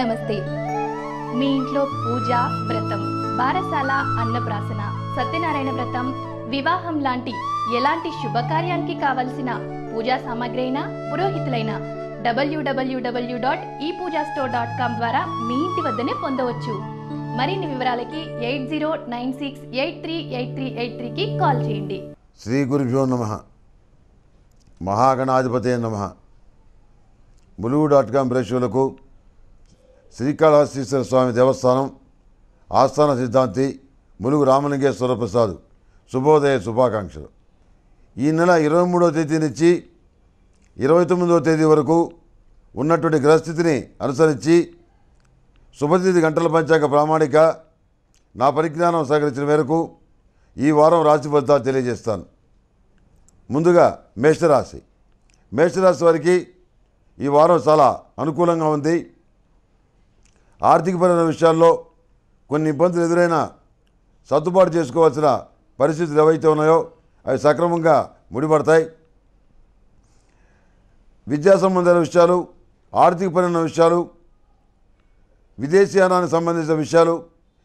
నమస్తే. మీ ఇంట్లో పూజ, వ్రతం, బారసాల, అన్నప్రాసన, సత్యనారాయణ వ్రతం, వివాహం లాంటి ఎలాంటి శుభకార్యానికి కావలసిన పూజా సామాగ్రి అయినా, పురోహితులైన www.epoojastore.com ద్వారా మీ ఇంటి వద్దనే పొందవచ్చు. మరిన్ని వివరాలకి 8096838383కి కాల్ చేయండి. శ్రీ గురుభ్యో నమః. మహాగణాధిపతే నమః. ములుగు.com ప్రేక్షకులకు శ్రీకాళహస్తీశ్వర స్వామి దేవస్థానం ఆస్థాన సిద్ధాంతి ములుగు రామలింగేశ్వర ప్రసాద్ శుభోదయ శుభాకాంక్షలు. ఈ నెల 23వ తేదీ నుంచి 29వ తేదీ వరకు ఉన్నటువంటి గ్రహస్థితిని అనుసరించి శుభతిథి గంటల పంచాంగ ప్రామాణిక నా పరిజ్ఞానం సహకరించిన మేరకు ఈ వారం రాశి ఫలితాలు తెలియజేస్తాను. ముందుగా మేషరాశి. మేషరాశి వారికి ఈ వారం చాలా అనుకూలంగా ఉంది. ఆర్థికపరమైన విషయాల్లో కొన్ని ఇబ్బందులు ఎదురైనా సర్దుబాటు చేసుకోవాల్సిన పరిస్థితులు ఏవైతే ఉన్నాయో అవి సక్రమంగా ముడిపడతాయి. విద్యా సంబంధమైన విషయాలు, ఆర్థికపరమైన విషయాలు, విదేశీయానానికి సంబంధించిన విషయాలు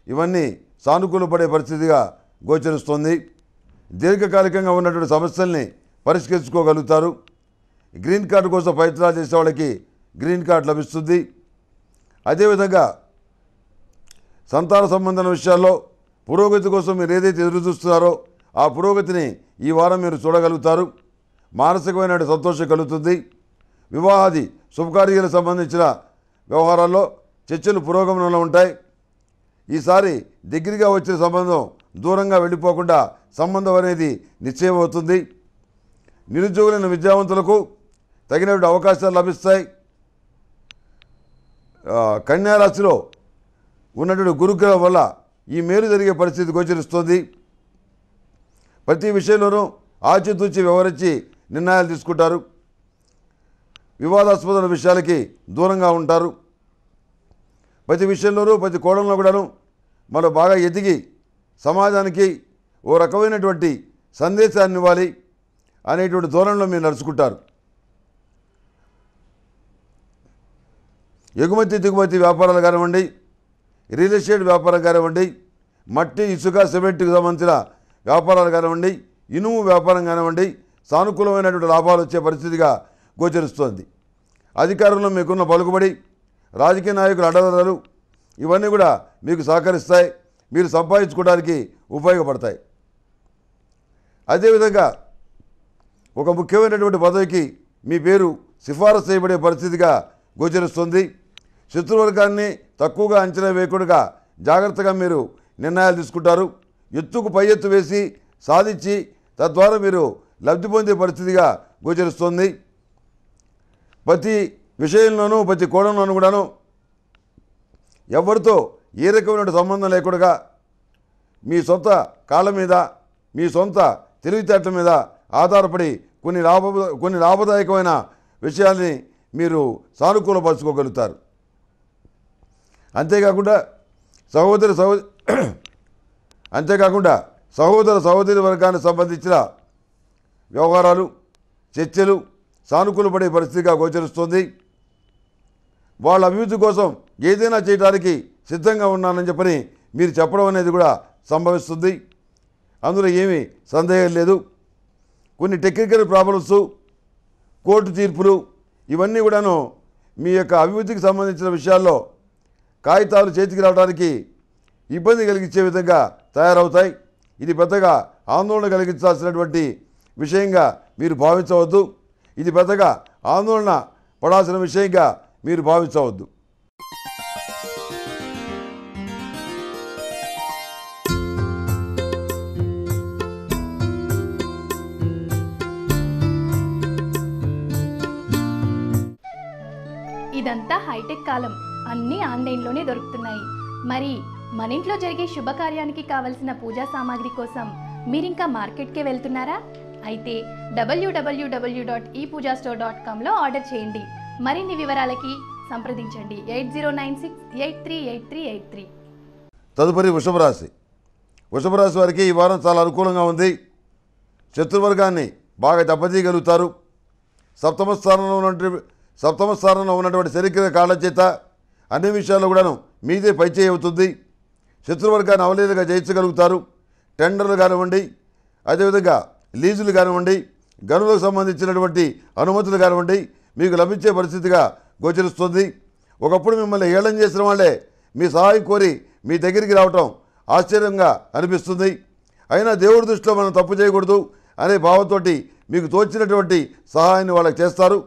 ఇవన్నీ సానుకూలపడే పరిస్థితిగా గోచరిస్తుంది. దీర్ఘకాలికంగా ఉన్నటువంటి సమస్యల్ని పరిష్కరించుకోగలుగుతారు. గ్రీన్ కార్డు కోసం ప్రయత్నాలు చేసే వాళ్ళకి గ్రీన్ కార్డు లభిస్తుంది. అదేవిధంగా సంతాన సంబంధమైన విషయాల్లో పురోగతి కోసం మీరు ఏదైతే ఎదురు చూస్తున్నారో ఆ పురోగతిని ఈ వారం మీరు చూడగలుగుతారు. మానసికమైన సంతోషం కలుగుతుంది. వివాహాది శుభకార్యాలకు సంబంధించిన వ్యవహారాల్లో చర్చలు పురోగమనంలో ఉంటాయి. ఈసారి దగ్గరగా వచ్చిన సంబంధం దూరంగా వెళ్ళిపోకుండా సంబంధం అనేది నిశ్చయం అవుతుంది. నిరుద్యోగులైన విద్యావంతులకు తగినటువంటి అవకాశాలు లభిస్తాయి. కన్యారాశిలో ఉన్నటువంటి గురుగ్రహం వల్ల ఈ మేలు జరిగే పరిస్థితి గోచరిస్తుంది. ప్రతి విషయంలోనూ ఆచితూచి వ్యవహరించి నిర్ణయాలు తీసుకుంటారు. వివాదాస్పదమైన విషయాలకి దూరంగా ఉంటారు. ప్రతి విషయంలోనూ ప్రతి కోణంలో కూడాను మనం బాగా ఎదిగి సమాజానికి ఓ రకమైనటువంటి సందేశాన్ని ఇవ్వాలి అనేటువంటి ధోరణిలో మీరు నడుచుకుంటారు. ఎగుమతి దిగుమతి వ్యాపారాలు కానివ్వండి, రియల్ ఎస్టేట్ వ్యాపారం కానివ్వండి, మట్టి ఇసుక సిమెంట్కి సంబంధించిన వ్యాపారాలు కానివ్వండి, ఇనుము వ్యాపారం కానివ్వండి, సానుకూలమైనటువంటి లాభాలు వచ్చే పరిస్థితిగా గోచరిస్తోంది. అధికారంలో మీకున్న పలుకుబడి, రాజకీయ నాయకుల అడ్డదారులు ఇవన్నీ కూడా మీకు సహకరిస్తాయి. మీరు సంపాదించుకోవడానికి ఉపయోగపడతాయి. అదేవిధంగా ఒక ముఖ్యమైనటువంటి పదవికి మీ పేరు సిఫారసు చేయబడే పరిస్థితిగా గోచరిస్తుంది. శత్రువర్గాన్ని తక్కువగా అంచనా వేయకుండా జాగ్రత్తగా మీరు నిర్ణయాలు తీసుకుంటారు. ఎత్తుకు పై ఎత్తు వేసి సాధించి తద్వారా మీరు లబ్ధి పొందే పరిస్థితిగా గోచరిస్తుంది. ప్రతి విషయంలోనూ ప్రతి కోణంలోనూ కూడాను ఎవరితో ఏ రకమైన సంబంధం లేకుండా మీ సొంత కాళ్ళ మీద, మీ సొంత తెలివితేటల మీద ఆధారపడి కొన్ని లాభదాయకమైన విషయాల్ని మీరు సానుకూలపరచుకోగలుగుతారు. అంతేకాకుండా సహోదర సహోదరి వర్గానికి సంబంధించిన వ్యవహారాలు, చర్చలు సానుకూలపడే పరిస్థితిగా గోచరిస్తుంది. వాళ్ళ అభివృద్ధి కోసం ఏదైనా చేయడానికి సిద్ధంగా ఉన్నానని చెప్పని మీరు చెప్పడం అనేది కూడా సంభవిస్తుంది. అందులో ఏమీ సందేహం లేదు. కొన్ని టెక్నికల్ ప్రాబ్లమ్స్, కోర్టు తీర్పులు ఇవన్నీ కూడాను మీ యొక్క అభివృద్ధికి సంబంధించిన విషయాల్లో కాగితాలు చేతికి రావడానికి ఇబ్బంది కలిగించే విధంగా తయారవుతాయి. ఇది పెద్దగా ఆందోళన కలిగించాల్సినటువంటి విషయంగా మీరు భావించవద్దు. ఇది పెద్దగా ఆందోళన పడాల్సిన విషయంగా మీరు భావించవద్దు. ఇదంతా హైటెక్ కాలం. అన్నీ ఆన్లైన్లోనే దొరుకుతున్నాయి. మరి మన ఇంట్లో జరిగే శుభకార్యానికి కావలసిన పూజా సామాగ్రి కోసం మీరింకా మార్కెట్కే వెళ్తున్నారా? అయితే www.epoojastore.comలో ఆర్డర్ చేయండి. మరిన్ని వివరాలకి సంప్రదించండి 8096838383. తదుపరి వృషభ రాశి. వృషభ రాశి వారికి ఈ వారం చాలా అనుకూలంగా ఉంది. శత్రువర్గాన్ని బాగా దెబ్బతీయగలుగుతారు. సప్తమ స్థానంలో ఉన్నటువంటి శరీర కాళ్ళ చేత అన్ని విషయాల్లో కూడాను మీదే పైచేయి అవుతుంది. శత్రువర్గాన్ని అవలేదుగా జయించగలుగుతారు. టెండర్లు కానివ్వండి, అదేవిధంగా లీజులు కానివ్వండి, గనులకు సంబంధించినటువంటి అనుమతులు కానివ్వండి మీకు లభించే పరిస్థితిగా గోచరిస్తుంది. ఒకప్పుడు మిమ్మల్ని ఏళన చేసిన వాళ్ళే మీ సహాయం కోరి మీ దగ్గరికి రావటం ఆశ్చర్యంగా అనిపిస్తుంది. అయినా దేవుడి దృష్టిలో మనం తప్పు చేయకూడదు అనే భావంతో మీకు తోచినటువంటి సహాయాన్ని వాళ్ళకి చేస్తారు.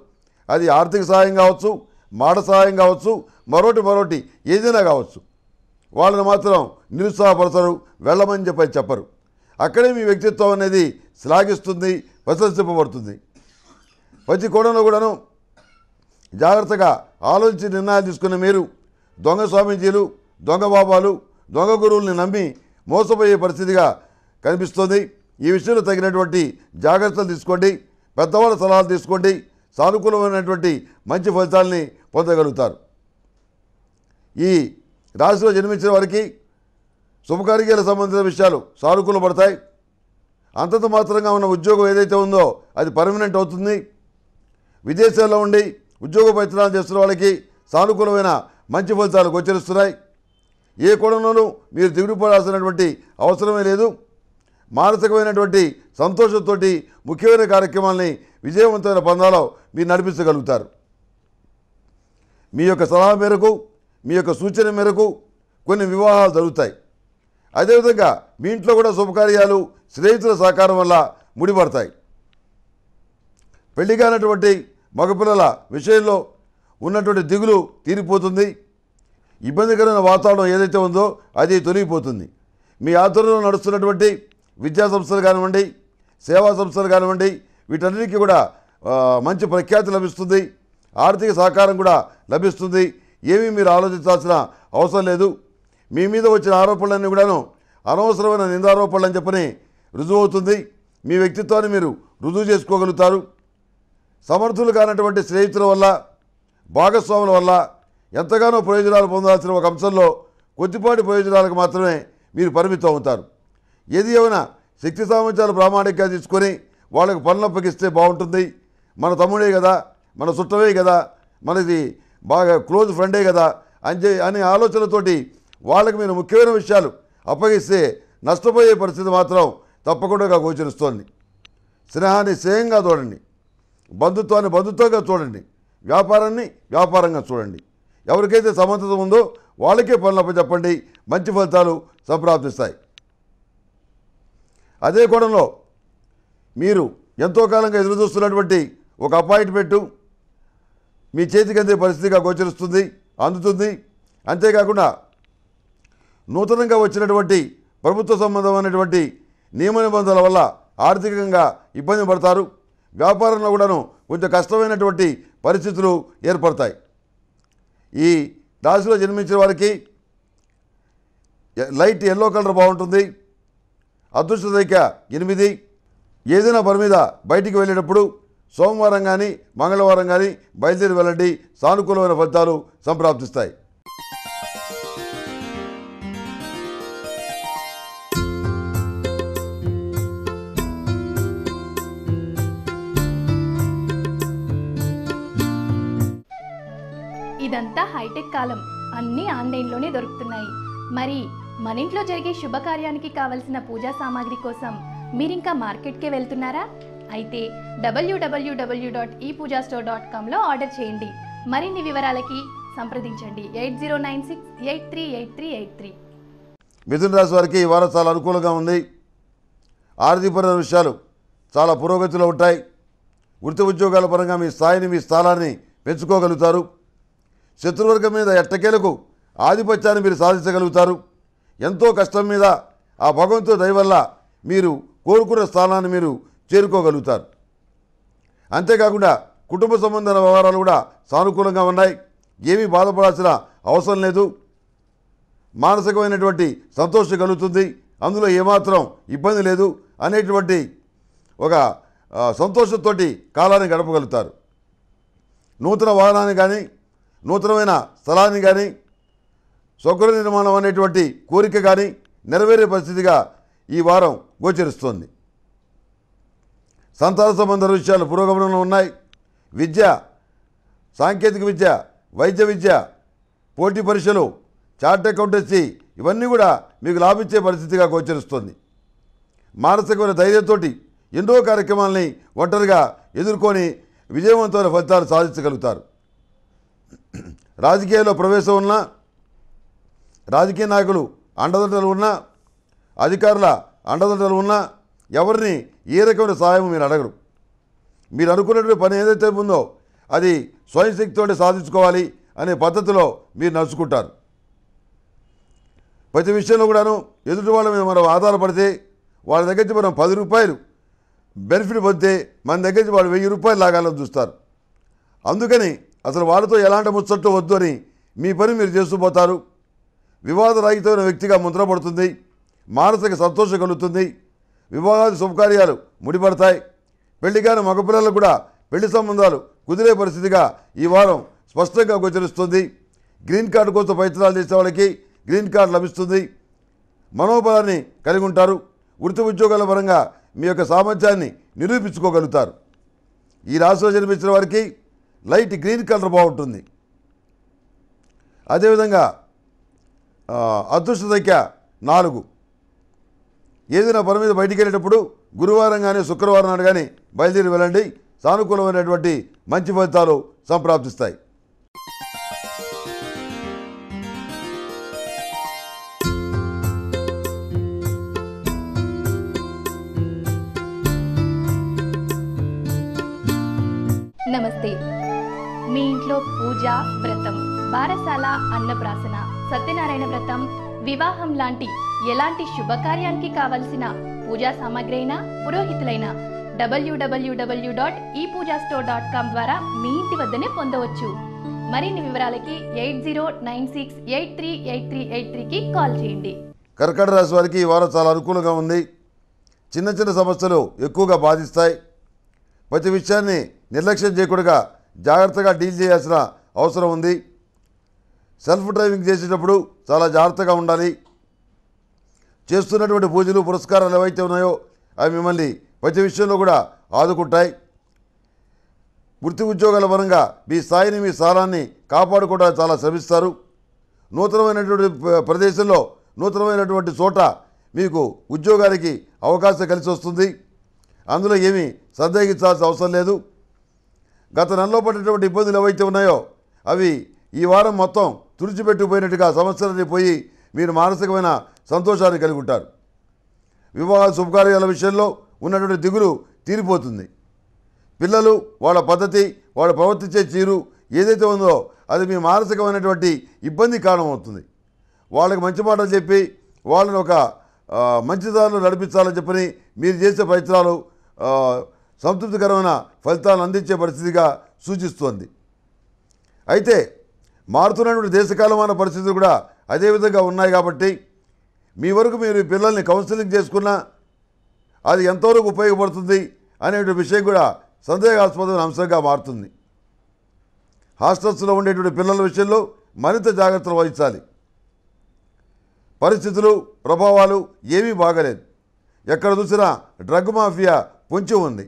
అది ఆర్థిక సహాయం కావచ్చు, మాట సహాయం కావచ్చు, మరోటి ఏదైనా కావచ్చు. వాళ్ళని మాత్రం నిరుత్సాహపరచరు, వెళ్ళమని చెప్పరు. అక్కడే మీ వ్యక్తిత్వం అనేది శ్లాఘిస్తుంది, ప్రశంసింపబడుతుంది. ప్రతి కోణంలో కూడాను జాగ్రత్తగా ఆలోచించి నిర్ణయాలు తీసుకున్న మీరు దొంగ స్వామీజీలు, దొంగ బాబాలు, దొంగ గురువుల్ని నమ్మి మోసపోయే పరిస్థితిగా కనిపిస్తుంది. ఈ విషయంలో తగినటువంటి జాగ్రత్తలు తీసుకోండి, పెద్దవాళ్ళ సలహాలు తీసుకోండి. సానుకూలమైనటువంటి మంచి ఫలితాలని పొందగలుగుతారు. ఈ రాశిలో జన్మించిన వారికి శుభకార్యాలకు సంబంధించిన విషయాలు సానుకూలపడతాయి. అంతంత మాత్రంగా ఉన్న ఉద్యోగం ఏదైతే ఉందో అది పర్మనెంట్ అవుతుంది. విదేశాల్లో ఉండి ఉద్యోగ ప్రయత్నాలు చేస్తున్న వాళ్ళకి సానుకూలమైన మంచి ఫలితాలు గోచరిస్తున్నాయి. ఏ కోణంలోనూ మీరు దిగులు పడాల్సినటువంటి అవసరమే లేదు. మానసికమైనటువంటి సంతోషంతో ముఖ్యమైన కార్యక్రమాలని విజయవంతమైన పందాలో మీరు నడిపించగలుగుతారు. మీ యొక్క సలహా మేరకు, మీ యొక్క సూచన మేరకు కొన్ని వివాహాలు జరుగుతాయి. అదేవిధంగా మీ ఇంట్లో కూడా శుభకార్యాలు స్నేహితుల సహకారం వల్ల ముడిపడతాయి. పెళ్లి కానటువంటి మగపిల్లల విషయంలో ఉన్నటువంటి దిగులు తీరిపోతుంది. ఇబ్బందికరమైన వాతావరణం ఏదైతే ఉందో అది తొలగిపోతుంది. మీ ఆధ్వర్యంలో నడుస్తున్నటువంటి విద్యా సంస్థలు కానివ్వండి, సేవా సంస్థలు కానివ్వండి, వీటన్నిటికీ కూడా మంచి ప్రఖ్యాతి లభిస్తుంది. ఆర్థిక సహకారం కూడా లభిస్తుంది. ఏమీ మీరు ఆలోచించాల్సిన అవసరం లేదు. మీ మీద వచ్చిన ఆరోపణలన్నీ కూడాను అనవసరమైన నిందారోపణలు అని చెప్పని రుజువు అవుతుంది. మీ వ్యక్తిత్వాన్ని మీరు రుజువు చేసుకోగలుగుతారు. సమర్థులు కానటువంటి స్నేహితుల వల్ల, భాగస్వాముల వల్ల ఎంతగానో ప్రయోజనాలు పొందాల్సిన ఒక అంశంలో కొద్దిపాటి ప్రయోజనాలకు మాత్రమే మీరు పరిమితం అవుతారు. ఏది ఏమైనా శక్తి సామర్థ్యాలు ప్రామాణికంగా తీసుకొని వాళ్ళకు పనులు అప్పగిస్తే బాగుంటుంది. మన తమ్ముడే కదా, మన చుట్టమే కదా, మనది బాగా క్లోజ్ ఫ్రెండే కదా అనే ఆలోచనతోటి వాళ్ళకి మీరు ముఖ్యమైన విషయాలు అప్పగిస్తే నష్టపోయే పరిస్థితి మాత్రం తప్పకుండా గోచరిస్తోంది. స్నేహాన్ని స్నేహంగా చూడండి, బంధుత్వాన్ని బంధుత్వంగా చూడండి, వ్యాపారాన్ని వ్యాపారంగా చూడండి. ఎవరికైతే సమర్థత ఉందో వాళ్ళకే పనులప్ప చెప్పండి. మంచి ఫలితాలు సంప్రాప్తిస్తాయి. అదే కోణంలో మీరు ఎంతో కాలంగా ఎదురుచూస్తున్నటువంటి ఒక అపాయింట్మెంటు మీ చేతికి అందే పరిస్థితిగా గోచరిస్తుంది, అందుతుంది. అంతేకాకుండా నూతనంగా వచ్చినటువంటి ప్రభుత్వ సంబంధమైనటువంటి నియమ నిబంధనల వల్ల ఆర్థికంగా ఇబ్బంది పడతారు. వ్యాపారంలో కూడాను కొంచెం కష్టమైనటువంటి పరిస్థితులు ఏర్పడతాయి. ఈ రాశిలో జన్మించిన వారికి లైట్ ఎల్లో కలర్ బాగుంటుంది. అదృష్ట సంఖ్య 8. ఏదైనా పని మీద బయటికి వెళ్ళేటప్పుడు సోమవారం కానీ మంగళవారం కానీ బయలుదేరి వెళ్ళండి. సానుకూలమైన ఫలితాలు సంప్రాప్తిస్తాయి. ఇదంతా హైటెక్ కాలం, అన్నీ ఆన్లైన్లోనే దొరుకుతున్నాయి. మరి మన ఇంట్లో జరిగే శుభకార్యానికి కావలసిన పూజా సామాగ్రి కోసం మీరింకా మార్కెట్కే వెళ్తున్నారా? అయితే www.epoojastore.comలో ఆర్డర్ చేయండి. మరిన్ని వివరాలకి సంప్రదించండి 8096838383. మిథున రాశి వారికి ఈ వారం చాలా అనుకూలంగా ఉంది. ఆర్థికపరమైన విషయాలు చాలా పురోగతిలో ఉంటాయి. వృత్తి ఉద్యోగాల పరంగా మీ స్థాయిని, మీ స్థానాన్ని పెంచుకోగలుగుతారు. శత్రువర్గం మీద ఎట్టకేలకు ఆధిపత్యాన్ని మీరు సాధించగలుగుతారు. ఎంతో కష్టం మీద ఆ భగవంతుడి దయ వల్ల మీరు కోరుకున్న స్థానాన్ని మీరు చేరుకోగలుగుతారు. అంతేకాకుండా కుటుంబ సంబంధాల వ్యవహారాలు కూడా సానుకూలంగా ఉన్నాయి. ఏమీ బాధపడాల్సిన అవసరం లేదు. మానసికమైనటువంటి సంతోషం కలుగుతుంది. అందులో ఏమాత్రం ఇబ్బంది లేదు అనేటువంటి ఒక సంతోషంతో కాలాన్ని గడపగలుగుతారు. నూతన వాహనాన్ని కానీ, నూతనమైన స్థలాన్ని కానీ, స్వగృహ నిర్మాణం అనేటువంటి కోరిక కానీ నెరవేరే పరిస్థితిగా ఈ వారం గోచరిస్తోంది. సంతాన సంబంధ విషయాలు పురోగమనంలో ఉన్నాయి. విద్య, సాంకేతిక విద్య, వైద్య విద్య, పోటీ పరీక్షలు, చార్ట్ అకౌంటెన్సీ ఇవన్నీ కూడా మీకు లాభించే పరిస్థితిగా గోచరిస్తుంది. మానసికమైన ధైర్యంతో ఎన్నో కార్యక్రమాలని ఒంటరిగా ఎదుర్కొని విజయవంతమైన ఫలితాలు సాధించగలుగుతారు. రాజకీయాల్లో ప్రవేశం ఉన్నా, రాజకీయ నాయకులు అండదండలు ఉన్నా, అధికారుల అండదండలు ఉన్నా ఎవరిని ఏ రకమైన సహాయం మీరు అడగరు. మీరు అనుకున్నటువంటి పని ఏదైతే ఉందో అది స్వయం శక్తితోటి సాధించుకోవాలి అనే పద్ధతిలో మీరు నడుచుకుంటారు. ప్రతి విషయంలో కూడాను ఎదుటి వాళ్ళ మీద మనం ఆధారపడితే వాళ్ళ దగ్గర నుంచి మనం 10 రూపాయలు బెనిఫిట్ పొందితే మన దగ్గర నుంచి వాళ్ళు 1000 రూపాయలు లాగాలని చూస్తారు. అందుకని అసలు వాళ్ళతో ఎలాంటి ముచ్చట్లు వద్దు అని మీ పని మీరు చేస్తూ పోతారు. వివాదరహితమైన వ్యక్తిగా ముద్రపడుతుంది. మానసిక సంతోషం కలుగుతుంది. వివాహాది శుభకార్యాలు ముడిపడతాయి. పెళ్లిగాని మగపిల్లలకు కూడా పెళ్లి సంబంధాలు కుదిరే పరిస్థితిగా ఈ వారం స్పష్టంగా గోచరిస్తుంది. గ్రీన్ కార్డు కోసం ప్రయత్నాలు చేసే వాళ్ళకి గ్రీన్ కార్డు లభిస్తుంది. మనోబలాన్ని కలిగి ఉంటారు. వృత్తి ఉద్యోగాల పరంగా మీ యొక్క సామర్థ్యాన్ని నిరూపించుకోగలుగుతారు. ఈ రాశిలో జన్మించిన వారికి లైట్ గ్రీన్ కలర్ బాగుంటుంది. అదేవిధంగా అదృష్ట సంఖ్య 4. ఏదైనా పని మీద బయటికి వెళ్ళేటప్పుడు గురువారం కానీ శుక్రవారం నాడు కానీ బయలుదేరి వెళ్ళండి. సానుకూలమైనటువంటి మంచి ఫలితాలు సంప్రాప్తిస్తాయి. నమస్తే. మీ ఇంట్లో పూజ, వ్రతం, బారసాల, అన్నప్రాసన, సత్యనారాయణ వ్రతం, వివాహం లాంటి ఎలాంటి శుభకార్యానికి కావలసిన పూజా సామాగ్రి అయినా, పురోహితులైన www.epoojastore.com ద్వారా మీ ఇంటి వద్దనే పొందవచ్చు. మరిన్ని వివరాలకి 8096838383కి కాల్ చేయండి. కర్కాటక రాశి వారికి ఈ వారం చాలా అనుకూలంగా ఉంది. చిన్న చిన్న సమస్యలు ఎక్కువగా బాధిస్తాయి. ప్రతి విషయాన్ని నిర్లక్ష్యం చేయకుండా జాగ్రత్తగా డీల్ చేయాల్సిన అవసరం ఉంది. సెల్ఫ్ డ్రైవింగ్ చేసేటప్పుడు చాలా జాగ్రత్తగా ఉండాలి. చేస్తున్నటువంటి పూజలు, పురస్కారాలు ఏవైతే ఉన్నాయో అవి మిమ్మల్ని ప్రతి విషయంలో కూడా ఆదుకుంటాయి. వృత్తి ఉద్యోగాల పరంగా మీ స్థాయిని, మీ స్థానాన్ని కాపాడుకోవడానికి చాలా శ్రమిస్తారు. నూతనమైనటువంటి ప్రదేశంలో, నూతనమైనటువంటి చోట మీకు ఉద్యోగానికి అవకాశం కలిసి వస్తుంది. అందులో ఏమీ సందేహించాల్సిన అవసరం లేదు. గత నెలలో పడినటువంటి ఇబ్బందులు ఏవైతే ఉన్నాయో అవి ఈ వారం మొత్తం తుడిచిపెట్టుకుపోయినట్టుగా సమస్యలన్నీ పోయి మీరు మానసికమైన సంతోషాన్ని కలిగి ఉంటారు. వివాహ శుభకార్యాల విషయంలో ఉన్నటువంటి దిగులు తీరిపోతుంది. పిల్లలు, వాళ్ళ పద్ధతి, వాళ్ళు ప్రవర్తించే తీరు ఏదైతే ఉందో అది మీ మానసికమైనటువంటి ఇబ్బంది కారణమవుతుంది. వాళ్ళకి మంచి మాటలు చెప్పి వాళ్ళని ఒక మంచి దారిలో నడిపించాలని చెప్పని మీరు చేసే ప్రయత్నాలు సంతృప్తికరమైన ఫలితాలను అందించే పరిస్థితిగా సూచిస్తోంది. అయితే మారుతున్నటువంటి దేశకాలమైన పరిస్థితులు కూడా అదేవిధంగా ఉన్నాయి కాబట్టి మీ వరకు మీరు పిల్లల్ని కౌన్సిలింగ్ చేసుకున్నా అది ఎంతవరకు ఉపయోగపడుతుంది అనే విషయం కూడా సందేహాస్పదమైన అంశంగా మారుతుంది. హాస్టల్స్లో ఉండేటువంటి పిల్లల విషయంలో మరింత జాగ్రత్తలు వహించాలి. పరిస్థితులు, ప్రభావాలు ఏమీ బాగలేదు. ఎక్కడ చూసినా డ్రగ్ మాఫియా పొంచి ఉంది.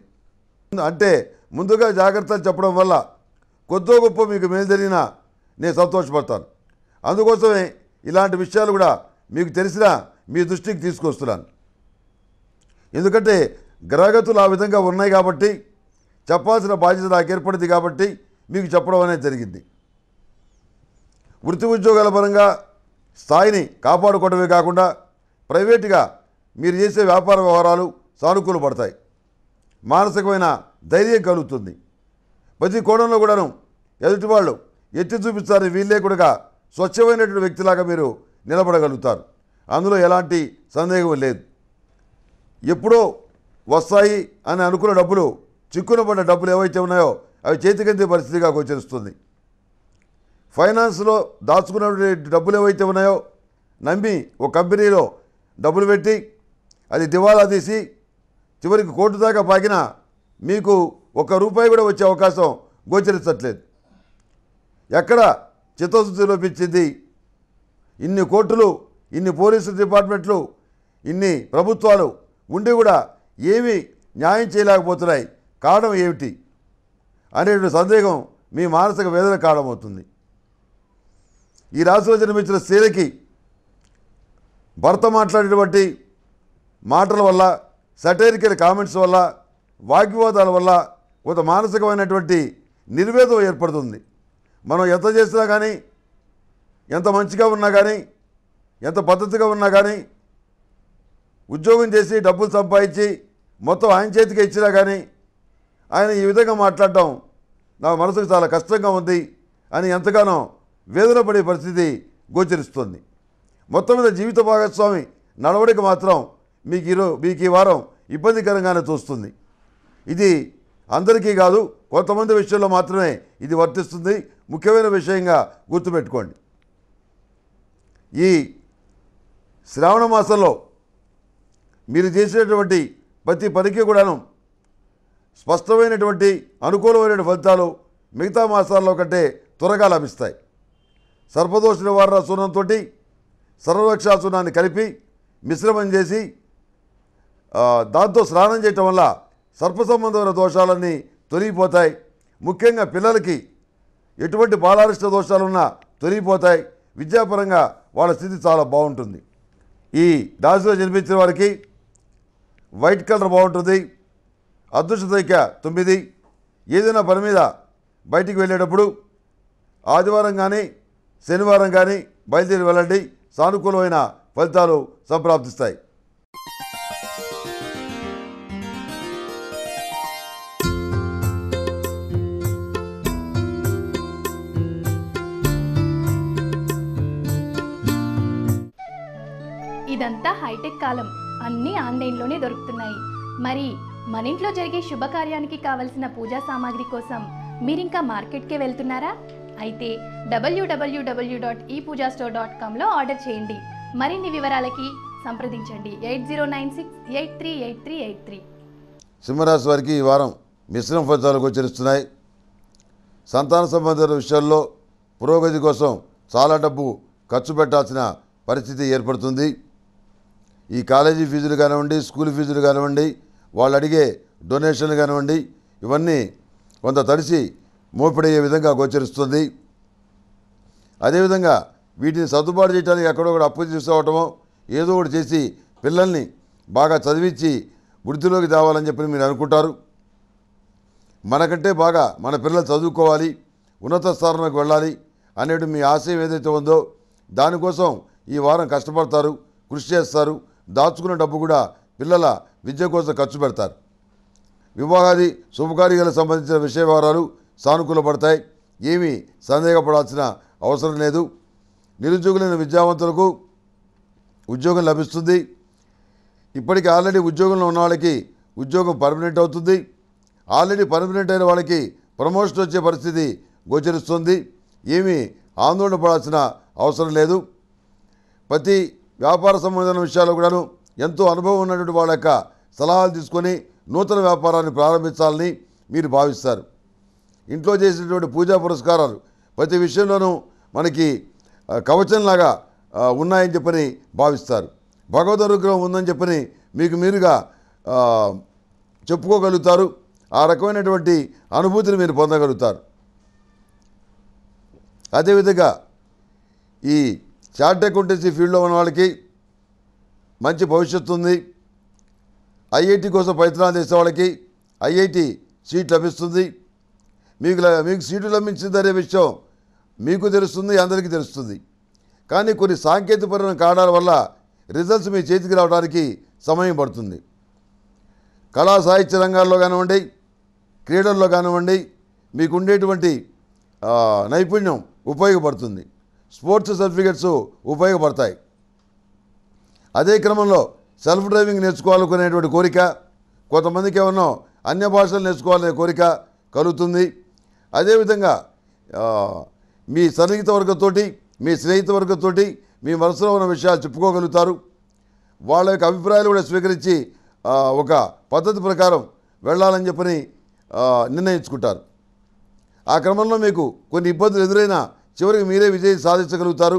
అంటే ముందుగా జాగ్రత్తలు చెప్పడం వల్ల కొద్దో గొప్ప మీకు మేలు జరిగినా నేను సంతోషపడతాను. అందుకోసమే ఇలాంటి విషయాలు కూడా మీకు తెలిసినా మీ దృష్టికి తీసుకొస్తున్నాను. ఎందుకంటే గ్రహగతులు ఆ విధంగా ఉన్నాయి కాబట్టి చెప్పాల్సిన బాధ్యత నాకు ఏర్పడింది కాబట్టి మీకు చెప్పడం అనేది జరిగింది. వృత్తి ఉద్యోగాల పరంగా స్థాయిని కాపాడుకోవడమే కాకుండా ప్రైవేటుగా మీరు చేసే వ్యాపార వ్యవహారాలు సానుకూల పడతాయి. మానసికమైన ధైర్యం కలుగుతుంది. ప్రతి కోణంలో కూడాను ఎదుటి వాళ్ళు ఎత్తి చూపిస్తారని వీళ్ళే కూడా స్వచ్ఛమైనటువంటి వ్యక్తిలాగా మీరు నిలబడగలుగుతారు. అందులో ఎలాంటి సందేహం లేదు. ఎప్పుడో వస్తాయి అని అనుకున్న డబ్బులు, చిక్కున పడ్డ డబ్బులు ఏవైతే ఉన్నాయో అవి చేతికందే పరిస్థితిగా గోచరిస్తుంది. ఫైనాన్స్లో దాచుకున్నటువంటి డబ్బులు ఏవైతే ఉన్నాయో నమ్మి ఒక కంపెనీలో డబ్బులు పెట్టి అది దివాలా తీసి చివరికి కోర్టు దాకా పాకినా మీకు ₹1 కూడా వచ్చే అవకాశం గోచరించట్లేదు. ఎక్కడ చిత్తశుద్ధి లోపించింది? ఇన్ని కోర్టులు, ఇన్ని పోలీసు డిపార్ట్మెంట్లు, ఇన్ని ప్రభుత్వాలు ఉండి కూడా ఏమీ న్యాయం చేయలేకపోతున్నాయి. కారణం ఏమిటి అనేటువంటి సందేహం మీ మానసిక వేదన కారణమవుతుంది. ఈ రాశిలో జన్మించిన స్త్రీలకి భర్త మాట్లాడేటువంటి మాటల వల్ల, సటైరికల్ కామెంట్స్ వల్ల, వాగ్వివాదాల వల్ల కొంత మానసికమైనటువంటి నిర్వేదం ఏర్పడుతుంది. మనం ఎంత చేసినా కానీ, ఎంత మంచిగా ఉన్నా కానీ, ఎంత పద్ధతిగా ఉన్నా కానీ, ఉద్యోగం చేసి డబ్బులు సంపాదించి మొత్తం ఆయన చేతికి ఇచ్చినా కానీ ఆయన ఈ విధంగా మాట్లాడటం నా మనసుకు చాలా కష్టంగా ఉంది అని ఎంతగానో వేదన పడే పరిస్థితి గోచరిస్తుంది. మొత్తం మీద జీవిత భాగస్వామి నడవడిక మాత్రం మీకు ఈ వారం ఇబ్బందికరంగానే చూస్తుంది. ఇది అందరికీ కాదు, కొంతమంది విషయంలో మాత్రమే ఇది వర్తిస్తుంది. ముఖ్యమైన విషయంగా గుర్తుపెట్టుకోండి. ఈ శ్రావణ మాసంలో మీరు చేసినటువంటి ప్రతి పనికి కూడాను స్పష్టమైనటువంటి అనుకూలమైన ఫలితాలు మిగతా మాసాల్లో కంటే త్వరగా లభిస్తాయి. సర్పదోష నివారణ చూర్ణంతో సర్వరక్షా చూర్ణాన్ని కలిపి మిశ్రమం చేసి దాంతో స్నానం చేయటం వల్ల సర్ప సంబంధమైన దోషాలన్నీ తొలగిపోతాయి. ముఖ్యంగా పిల్లలకి ఎటువంటి బాలారిష్ట దోషాలున్నా తొలగిపోతాయి. విద్యాపరంగా వాళ్ళ స్థితి చాలా బాగుంటుంది. ఈ రాశిలో జన్మించిన వారికి వైట్ కలర్ బాగుంటుంది. అదృష్ట సంఖ్య 9. ఏదైనా పని మీద బయటికి వెళ్ళేటప్పుడు ఆదివారం కానీ శనివారం కానీ బయలుదేరి వెళ్ళండి. సానుకూలమైన ఫలితాలు సంప్రాప్తిస్తాయి. ఇదంతా హైటెక్ కాలం, అన్నీ ఆన్లైన్లోనే దొరుకుతున్నాయి. మరి మన ఇంట్లో జరిగే శుభకార్యానికి కావలసిన పూజా సామాగ్రి కోసం మీరింకా మార్కెట్కే వెళ్తున్నారా? అయితే www.epoojastore.comలో ఆర్డర్ చేయండి. మరిన్ని వివరాలకి సంప్రదించండి 8096838383. సింహరాశి వారికి ఈ వారం మిశ్రమ ఫలితాలు గోచరిస్తున్నాయి. సంతాన సంబంధిత విషయాల్లో పురోగతి కోసం చాలా డబ్బు ఖర్చు పెట్టాల్సిన పరిస్థితి ఏర్పడుతుంది. ఈ కాలేజీ ఫీజులు కానివ్వండి, స్కూల్ ఫీజులు కానివ్వండి, వాళ్ళు అడిగే డొనేషన్లు కానివ్వండి, ఇవన్నీ కొంత తడిసి మోపిడయ్యే విధంగా గోచరిస్తుంది. అదేవిధంగా వీటిని సర్దుబాటు చేయడానికి ఎక్కడో ఒకటి అప్పు తీసుకోవటమో ఏదో ఒకటి చేసి పిల్లల్ని బాగా చదివించి వృద్ధిలోకి తేవాలని చెప్పి మీరు అనుకుంటారు. మనకంటే బాగా మన పిల్లలు చదువుకోవాలి, ఉన్నత స్థానంలోకి వెళ్ళాలి అనేది మీ ఆశయం ఏదైతే ఉందో దానికోసం ఈ వారం కష్టపడతారు, కృషి చేస్తారు. దాచుకున్న డబ్బు కూడా పిల్లల విద్య కోసం ఖర్చు పెడతారు. వివాహాది శుభకార్యాలకు సంబంధించిన విషయ వివరాలు సానుకూలపడతాయి. ఏమీ సందేహపడాల్సిన అవసరం లేదు. నిరుద్యోగులైన విద్యావంతులకు ఉద్యోగం లభిస్తుంది. ఇప్పటికీ ఆల్రెడీ ఉద్యోగంలో ఉన్న వాళ్ళకి ఉద్యోగం పర్మనెంట్ అవుతుంది. ఆల్రెడీ పర్మనెంట్ అయిన వాళ్ళకి ప్రమోషన్ వచ్చే పరిస్థితి గోచరిస్తుంది. ఏమీ ఆందోళన పడాల్సిన అవసరం లేదు. ప్రతి వ్యాపార సంబంధమైన విషయాల్లో కూడాను ఎంతో అనుభవం ఉన్నటువంటి వాళ్ళ యొక్క సలహాలు తీసుకొని నూతన వ్యాపారాన్ని ప్రారంభించాలని మీరు భావిస్తారు. ఇంట్లో చేసినటువంటి పూజా పురస్కారాలు ప్రతి విషయంలోనూ మనకి కవచంలాగా ఉన్నాయని చెప్పని భావిస్తారు. భగవద్ అనుగ్రహం ఉందని చెప్పని మీకు మీరుగా చెప్పుకోగలుగుతారు. ఆ రకమైనటువంటి అనుభూతిని మీరు పొందగలుగుతారు. అదేవిధంగా ఈ చార్ట్ అకౌంటెన్సీ ఫీల్డ్లో ఉన్న వాళ్ళకి మంచి భవిష్యత్తు ఉంది. ఐఐటి కోసం ప్రయత్నాలు చేసే వాళ్ళకి ఐఐటి సీట్ లభిస్తుంది. మీకు సీటు లభించిందనే విషయం మీకు తెలుస్తుంది, అందరికీ తెలుస్తుంది. కానీ కొన్ని సాంకేతికపరమైన కారణాల వల్ల రిజల్ట్స్ మీ చేతికి రావడానికి సమయం పడుతుంది. కళా సాహిత్య రంగాల్లో కానివ్వండి, క్రీడల్లో కానివ్వండి, మీకు ఉండేటువంటి నైపుణ్యం ఉపయోగపడుతుంది. స్పోర్ట్స్ సర్టిఫికెట్స్ ఉపయోగపడతాయి. అదే క్రమంలో సెల్ఫ్ డ్రైవింగ్ నేర్చుకోవాలనుకునేటువంటి కోరిక, కొంతమందికి ఏమన్నా అన్య భాషలు నేర్చుకోవాలనే కోరిక కలుగుతుంది. అదేవిధంగా మీ సన్నిహిత వర్గంతోటి, మీ స్నేహిత వర్గంతోటి మీ మనసులో ఉన్న విషయాలు చెప్పుకోగలుగుతారు. వాళ్ళ యొక్క అభిప్రాయాలు కూడా స్వీకరించి ఒక పద్ధతి ప్రకారం వెళ్ళాలని చెప్పని నిర్ణయించుకుంటారు. ఆ క్రమంలో మీకు కొన్ని ఇబ్బందులు ఎదురైనా చివరికి మీరే విజయం సాధించగలుగుతారు.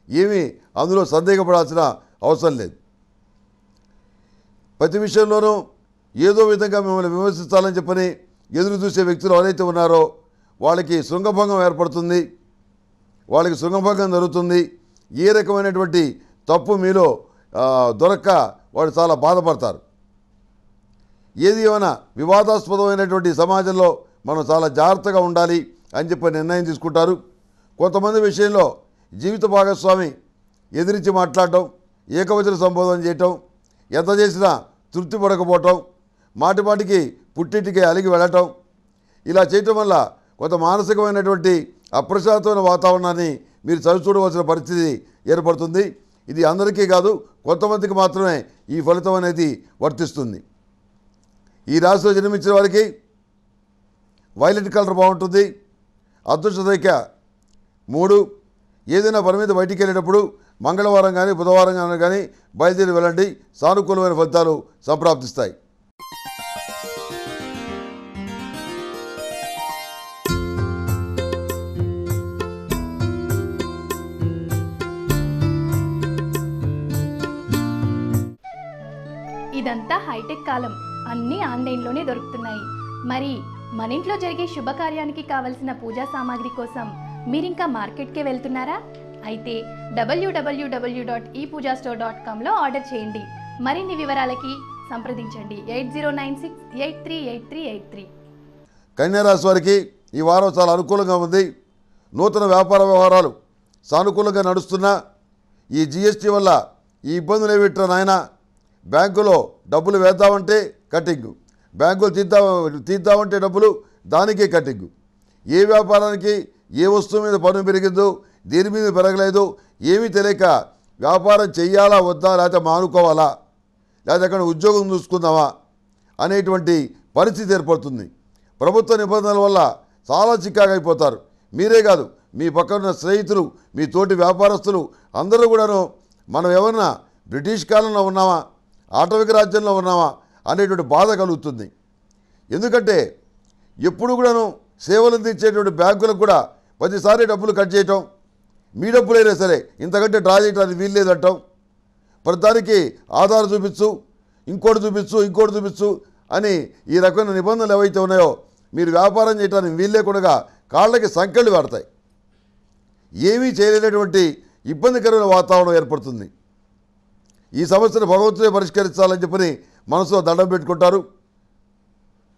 ఏమీ అందులో సందేహపడాల్సిన అవసరం లేదు. ప్రతి విషయంలోనూ ఏదో విధంగా మిమ్మల్ని విమర్శించాలని చెప్పని ఎదురు చూసే వ్యక్తులు ఎవరైతే ఉన్నారో వాళ్ళకి శృంగభంగం ఏర్పడుతుంది. వాళ్ళకి శృంగభంగం జరుగుతుంది. ఏ రకమైనటువంటి తప్పు మీలో దొరక్క వాళ్ళు చాలా బాధపడతారు. ఏది ఏమైనా వివాదాస్పదమైనటువంటి సమాజంలో మనం చాలా జాగ్రత్తగా ఉండాలి అని చెప్పి నిర్ణయం తీసుకుంటారు. కొంతమంది విషయంలో జీవిత భాగస్వామి ఎదిరించి మాట్లాడటం, ఏకవచన సంబోధన చేయటం, ఎంత చేసినా తృప్తి పడకపోవటం, మాటిమాటికి పుట్టింటికి అలిగి వెళ్ళటం, ఇలా చేయటం వల్ల కొంత మానసికమైనటువంటి అప్రశాంతమైన వాతావరణాన్ని మీరు చవిచూడవలసిన పరిస్థితి ఏర్పడుతుంది. ఇది అందరికీ కాదు, కొంతమందికి మాత్రమే ఈ ఫలితం అనేది వర్తిస్తుంది. ఈ రాశిలో జన్మించిన వారికి వైలెట్ కలర్ బాగుంటుంది. అదృష్ట సంఖ్య 3. ఏదైనా పని మీద బయటికి వెళ్ళేటప్పుడు మంగళవారం కానీ బుధవారం కానీ బయలుదేరి వెళ్ళండి. సానుకూలమైన ఫలితాలు సంప్రాప్తిస్తాయి. ఇదంతా హైటెక్ కాలం, అన్నీ ఆన్లైన్లోనే దొరుకుతున్నాయి. మరి మన ఇంట్లో జరిగే శుభకార్యానికి కావలసిన పూజా సామాగ్రి కోసం మీరింకా మార్కెట్కే వెళ్తున్నారా? అయితే www.epoojastore.comలో ఆర్డర్ చేయండి. మరిన్ని వివరాలకి సంప్రదించండి 8096838383. కన్యారాశి వారికి ఈ వారం చాలా అనుకూలంగా ఉంది. నూతన వ్యాపార వ్యవహారాలు సానుకూలంగా నడుస్తున్నా ఈ జీఎస్టీ వల్ల ఈ ఇబ్బందులు ఏమిట్రా నాయన, బ్యాంకులో డబ్బులు వేద్దామంటే కట్టింగు, బ్యాంకులు తీద్దామంటే డబ్బులు దానికే కట్టింగు. ఏ వ్యాపారానికి ఏ వస్తువు మీద పన్ను పెరిగిందో, దేని మీద పెరగలేదు, ఏమీ తెలియక వ్యాపారం చెయ్యాలా వద్దా, లేకపోతే మానుకోవాలా, లేకపోతే అక్కడ ఉద్యోగం చూసుకుందామా అనేటువంటి పరిస్థితి ఏర్పడుతుంది. ప్రభుత్వ నిబంధనల వల్ల చాలా చిక్కాగైపోతారు. మీరే కాదు, మీ పక్కన స్నేహితులు, మీ తోటి వ్యాపారస్తులు అందరూ కూడాను మనం ఎవరన్నా బ్రిటిష్ కాలంలో ఉన్నామా, ఆటవిక రాజ్యంలో ఉన్నామా అనేటువంటి బాధ కలుగుతుంది. ఎందుకంటే ఎప్పుడు కూడాను సేవలు అందించేటువంటి బ్యాంకులకు కూడా ప్రతిసారి డబ్బులు కట్ చేయటం, మీ డబ్బులైనా సరే ఇంతకంటే డ్రా చేయడానికి వీల్లేదంటాం, ప్రతిదానికి ఆధార్ చూపించు, ఇంకోటి చూపించు అని ఈ రకమైన నిబంధనలు ఏవైతే ఉన్నాయో మీరు వ్యాపారం చేయడానికి వీల్లేకుండా కాళ్ళకి సంకెళ్ళు పడతాయి. ఏమీ చేయలేనటువంటి ఇబ్బందికరమైన వాతావరణం ఏర్పడుతుంది. ఈ సమస్యను భగవంతుడే పరిష్కరించాలని చెప్పని మనసులో దండం పెట్టుకుంటారు.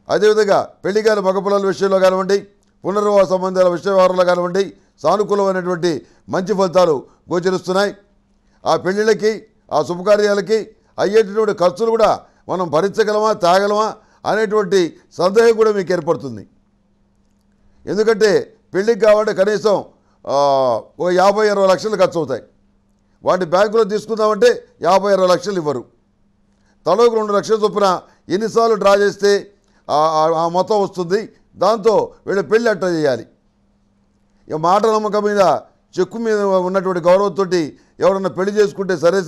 అదేవిధంగా పెళ్లి కాని మగపిల్లల విషయంలో కానివ్వండి, పునర్వివాహ సంబంధాల వ్యవహారంలో కానివ్వండి సానుకూలమైనటువంటి మంచి ఫలితాలు గోచరిస్తున్నాయి. ఆ పెళ్ళిళ్ళకి, ఆ శుభకార్యాలకి అయ్యేటటువంటి ఖర్చులు కూడా మనం భరించగలమా, తాగలమా అనేటువంటి సందేహం కూడా మీకు ఏర్పడుతుంది. ఎందుకంటే పెళ్ళికి కావాలంటే కనీసం 50-60 లక్షలు ఖర్చు అవుతాయి. వాటిని బ్యాంకులో తీసుకుందామంటే 50-60 లక్షలు ఇవ్వరు. తలోకి 2 లక్షల చొప్పున ఎన్నిసార్లు డ్రా చేస్తే ఆ మొత్తం వస్తుంది. దాంతో వీళ్ళ పెళ్ళి అట్ట చేయాలి. ఇక మాట నమ్మకం మీద, చెక్కు మీద ఉన్నటువంటి గౌరవంతో ఎవరన్నా పెళ్లి చేసుకుంటే సరే,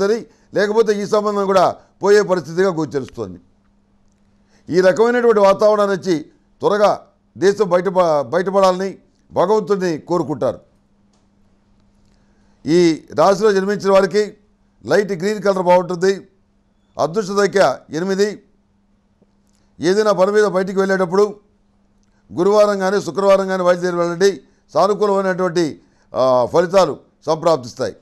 లేకపోతే ఈ సంబంధం కూడా పోయే పరిస్థితిగా గోచరిస్తుంది. ఈ రకమైనటువంటి వాతావరణం నుంచి త్వరగా దేశం బయటపడాలని భగవంతుడిని కోరుకుంటారు. ఈ రాశిలో జన్మించిన వారికి లైట్ గ్రీన్ కలర్ బాగుంటుంది. అదృష్ట సంఖ్య 8. ఏదైనా పని మీద బయటికి వెళ్ళేటప్పుడు గురువారం కానీ శుక్రవారం కానీ బయలుదేరి వెళ్ళండి. సానుకూలమైనటువంటి ఫలితాలు సంప్రాప్తిస్తాయి.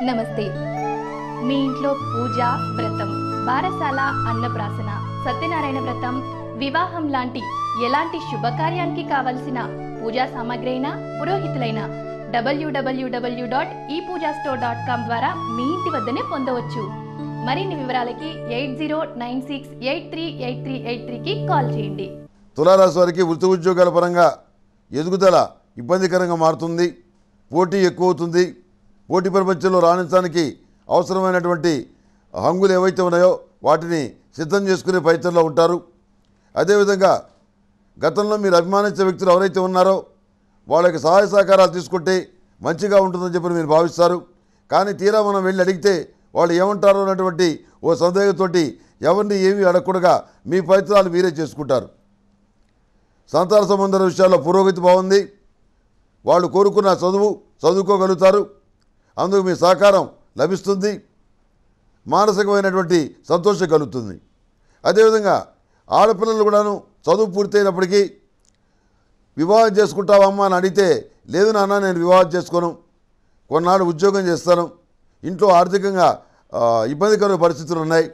నమస్తే. మీ ఇంట్లో పూజ, వ్రతం, బారసాల, అన్నప్రాసన, సత్యనారాయణ వ్రతం, వివాహం లాంటి ఎలాంటి శుభకార్యానికి కావలసిన పూజా సామాగ్రి అయినా, పురోహితులైన www.epoojastore.com ద్వారా మీ ఇంటి వద్దనే పొందవచ్చు. మరిన్ని వివరాలకి 8096838383కి కాల్ చేయండి. తులారాశి వారికి వృత్తి ఉద్యోగాల పరంగా ఎదుగుదల ఇబ్బందికరంగా మారుతుంది. పోటీ ఎక్కువ అవుతుంది. పోటీ ప్రపంచంలో రాణించడానికి అవసరమైనటువంటి హంగులు ఏవైతే ఉన్నాయో వాటిని సిద్ధం చేసుకునే ప్రయత్నంలో ఉంటారు. అదేవిధంగా గతంలో మీరు అభిమానించే వ్యక్తులు ఎవరైతే ఉన్నారో వాళ్ళకి సహాయ సహకారాలు తీసుకుంటే మంచిగా ఉంటుందని చెప్పి మీరు భావిస్తారు. కానీ తీరా మనం వెళ్ళి అడిగితే వాళ్ళు ఏమంటారో అన్నటువంటి ఓ సందేహంతో ఎవరిని ఏమీ అడగకుండా మీ ప్రయత్నాలు మీరే చేసుకుంటారు. సంతాన సంబంధాల విషయాల్లో పురోగతి బాగుంది. వాళ్ళు కోరుకున్న చదువుకోగలుగుతారు. అందుకు మీ సహకారం లభిస్తుంది, మానసికమైనటువంటి సంతోషం కలుగుతుంది. అదేవిధంగా ఆడపిల్లలు కూడాను చదువు పూర్తయినప్పటికీ వివాహం చేసుకుంటావమ్మా అని అడిగితే, లేదు నాన్న నేను వివాహం చేసుకోను, కొన్నాళ్ళు ఉద్యోగం చేస్తాను, ఇంట్లో ఆర్థికంగా ఇబ్బందికరమైన పరిస్థితులు ఉన్నాయి,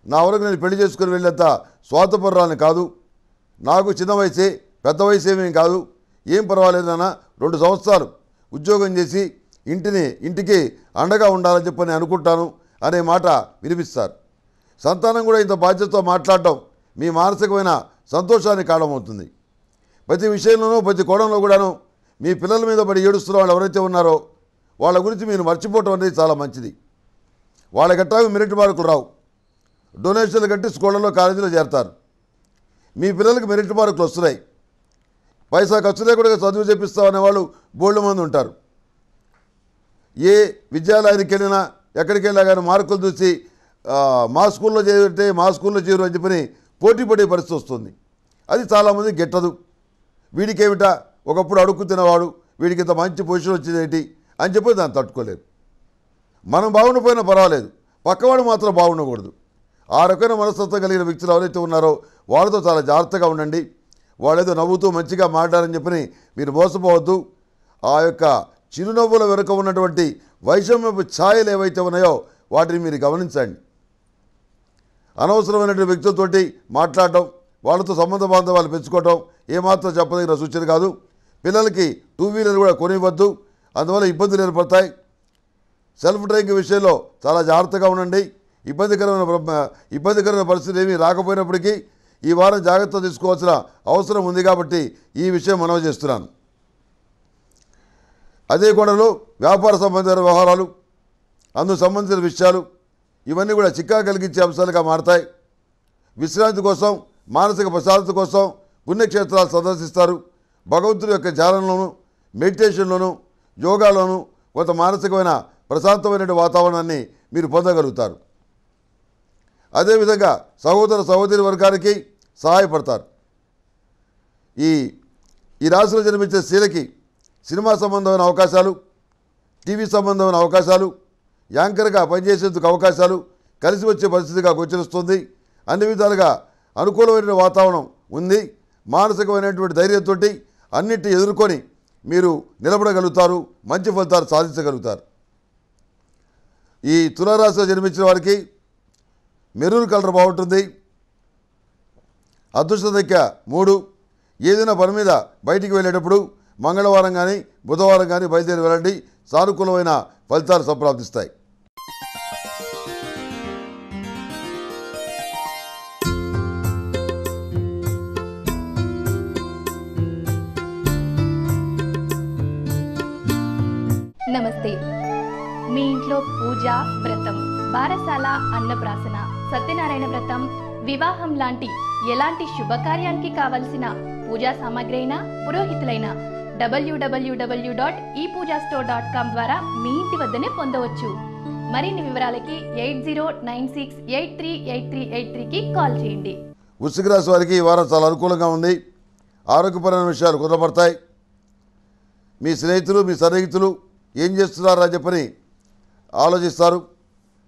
నా వరకు నేను పెళ్లి చేసుకుని వెళ్ళేంత స్వార్థపరురాలని కాదు, నాకు చిన్న వయసే పెద్ద వయసు ఏమేం కాదు, ఏం పర్వాలేదు నాన్న, 2 సంవత్సరాలు ఉద్యోగం చేసి ఇంటికి అండగా ఉండాలని చెప్పి నేను అనుకుంటాను అనే మాట వినిపిస్తారు. సంతానం కూడా ఇంత బాధ్యతతో మాట్లాడటం మీ మానసికమైన సంతోషానికి కారణమవుతుంది. ప్రతి విషయంలోనూ ప్రతి కోణంలో కూడాను మీ పిల్లల మీద పడి ఏడుస్తున్న వాళ్ళు ఎవరైతే ఉన్నారో వాళ్ళ గురించి మీరు మర్చిపోవటం అనేది చాలా మంచిది. వాళ్ళకి మెరిట్ మార్కులు రావు, డొనేషన్లు కట్టి స్కూళ్ళలో కాలేజీలో చేరతారు. మీ పిల్లలకి మెరిట్ మార్కులు వస్తున్నాయి, పైసా ఖర్చు లేకుండా చదువు చేపిస్తామనే వాళ్ళు బోల్డ్ మంది ఉంటారు. ఏ విద్యాలయానికి వెళ్ళినా ఎక్కడికి వెళ్ళినా కానీ మార్కులు చూసి మా స్కూల్లో చేరితే మా స్కూల్లో చేరు అని చెప్పని పోటీ పడే పరిస్థితి వస్తుంది. అది చాలామంది గిట్టదు. వీడికేమిటా ఒకప్పుడు అడుక్కు తినవాడు, వీడికి ఇంత మంచి పొజిషన్ వచ్చేదేంటి అని చెప్పి దాన్ని తట్టుకోలేరు. మనం బాగుండిపోయినా పర్వాలేదు, పక్కవాడు మాత్రం బాగుండకూడదు. ఆ రకమైన మనస్తత్వం కలిగిన వ్యక్తులు ఎవరైతే ఉన్నారో వాళ్ళతో చాలా జాగ్రత్తగా ఉండండి. వాళ్ళేదో నవ్వుతూ మంచిగా మాట్లాడారని చెప్పని మీరు మోసపోవద్దు. ఆ యొక్క చిరునవ్వుల వెనుక ఉన్నటువంటి వైషమ్యపు ఛాయలు ఏవైతే ఉన్నాయో వాటిని మీరు గమనించండి. అనవసరమైనటువంటి వ్యక్తులతోటి మాట్లాడటం, వాళ్ళతో సంబంధ బాంధవాలు పెంచుకోవటం ఏమాత్రం చెప్పదగిన సూచన కాదు. పిల్లలకి 2 వీలర్ కూడా కొనివ్వద్దు, అందువల్ల ఇబ్బందులు ఏర్పడతాయి. సెల్ఫ్ డ్రైవింగ్ విషయంలో చాలా జాగ్రత్తగా ఉండండి. ఇబ్బందికరమైన పరిస్థితి ఏమీ రాకపోయినప్పటికీ ఈ వారం జాగ్రత్త తీసుకోవాల్సిన అవసరం ఉంది కాబట్టి ఈ విషయం మనవి చేస్తున్నాను. అదే కోణంలో వ్యాపార సంబంధించిన వ్యవహారాలు, అందుకు సంబంధించిన విషయాలు ఇవన్నీ కూడా చిక్కా కలిగించే అంశాలుగా మారతాయి. విశ్రాంతి కోసం, మానసిక ప్రశాంతత కోసం పుణ్యక్షేత్రాలు సందర్శిస్తారు. భగవంతుడి యొక్క ధ్యానంలోనూ, మెడిటేషన్లోనూ, యోగాలోనూ కొంత మానసికమైన ప్రశాంతమైన వాతావరణాన్ని మీరు పొందగలుగుతారు. అదేవిధంగా సహోదరి వర్గానికి సహాయపడతారు. ఈ రాశిలో జన్మించే స్త్రీలకి సినిమా సంబంధమైన అవకాశాలు, టీవీ సంబంధమైన అవకాశాలు, యాంకర్గా పనిచేసేందుకు అవకాశాలు కలిసి వచ్చే పరిస్థితిగా గోచరిస్తుంది. అన్ని విధాలుగా అనుకూలమైన వాతావరణం ఉంది. మానసికమైనటువంటి ధైర్యంతో అన్నిటిని ఎదుర్కొని మీరు నిలబడగలుగుతారు, మంచి ఫలితాలు సాధించగలుగుతారు. ఈ తులారాశిలో జన్మించిన వారికి మెరూన్ కలర్ బాగుంటుంది. అదృష్ట సంఖ్య 3. ఏదైనా పని మీద బయటికి వెళ్ళేటప్పుడు మంగళవారం కానీ బుధవారం కానీ బయలుదేరి వెళ్ళండి, సానుకూలమైన ఫలితాలు సంప్రాప్తిస్తాయి. నమస్తే. మీ ఇంట్లో పూజ, వ్రతం, బారసాల, అన్నప్రాసన, సత్యనారాయణ వ్రతం, వివాహం లాంటి ఎలాంటి శుభకార్యానికి కావలసిన పూజా సామాగ్రి అయినా, పురోహితులైన www.epoojastore.com ద్వారా మీ ఇంటి వద్దనే పొందవచ్చు. మరిన్ని వివరాలకి 8096838383కి కాల్ చేయండి. వృశ్చిక రాశి వారికి ఈ వారం చాలా అనుకూలంగా ఉంది. ఆరోగ్యపరమైన విషయాలు కుదరపడతాయి. మీ స్నేహితులు, మీ సన్నిహితులు ఏం చేస్తున్నారా అని చెప్పని ఆలోచిస్తారు.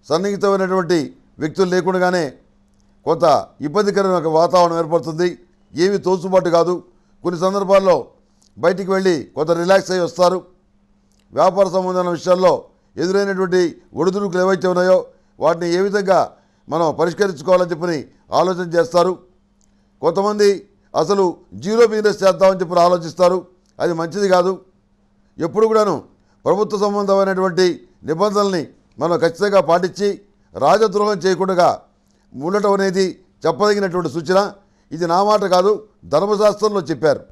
సన్నిహితమైనటువంటి వ్యక్తులు లేకుండానే కొంత ఇబ్బందికరమైన వాతావరణం ఏర్పడుతుంది. ఏమీ తోచుబాటు కాదు. కొన్ని సందర్భాల్లో బయటికి వెళ్ళి కొంత రిలాక్స్ అయ్యి వస్తారు. వ్యాపార సంబంధమైన విషయాల్లో ఎదురైనటువంటి ఒడిదుడుకులు ఏవైతే ఉన్నాయో వాటిని ఏ విధంగా మనం పరిష్కరించుకోవాలని చెప్పని ఆలోచన చేస్తారు. కొంతమంది అసలు జీరో బిజినెస్ చేద్దామని చెప్పి ఆలోచిస్తారు. అది మంచిది కాదు. ఎప్పుడు కూడాను ప్రభుత్వ సంబంధమైనటువంటి నిబంధనల్ని మనం ఖచ్చితంగా పాటించి రాజద్రోహం చేయకుండా ఉండటం అనేది చెప్పదగినటువంటి సూచన. ఇది నా మాట కాదు, ధర్మశాస్త్రంలో చెప్పారు.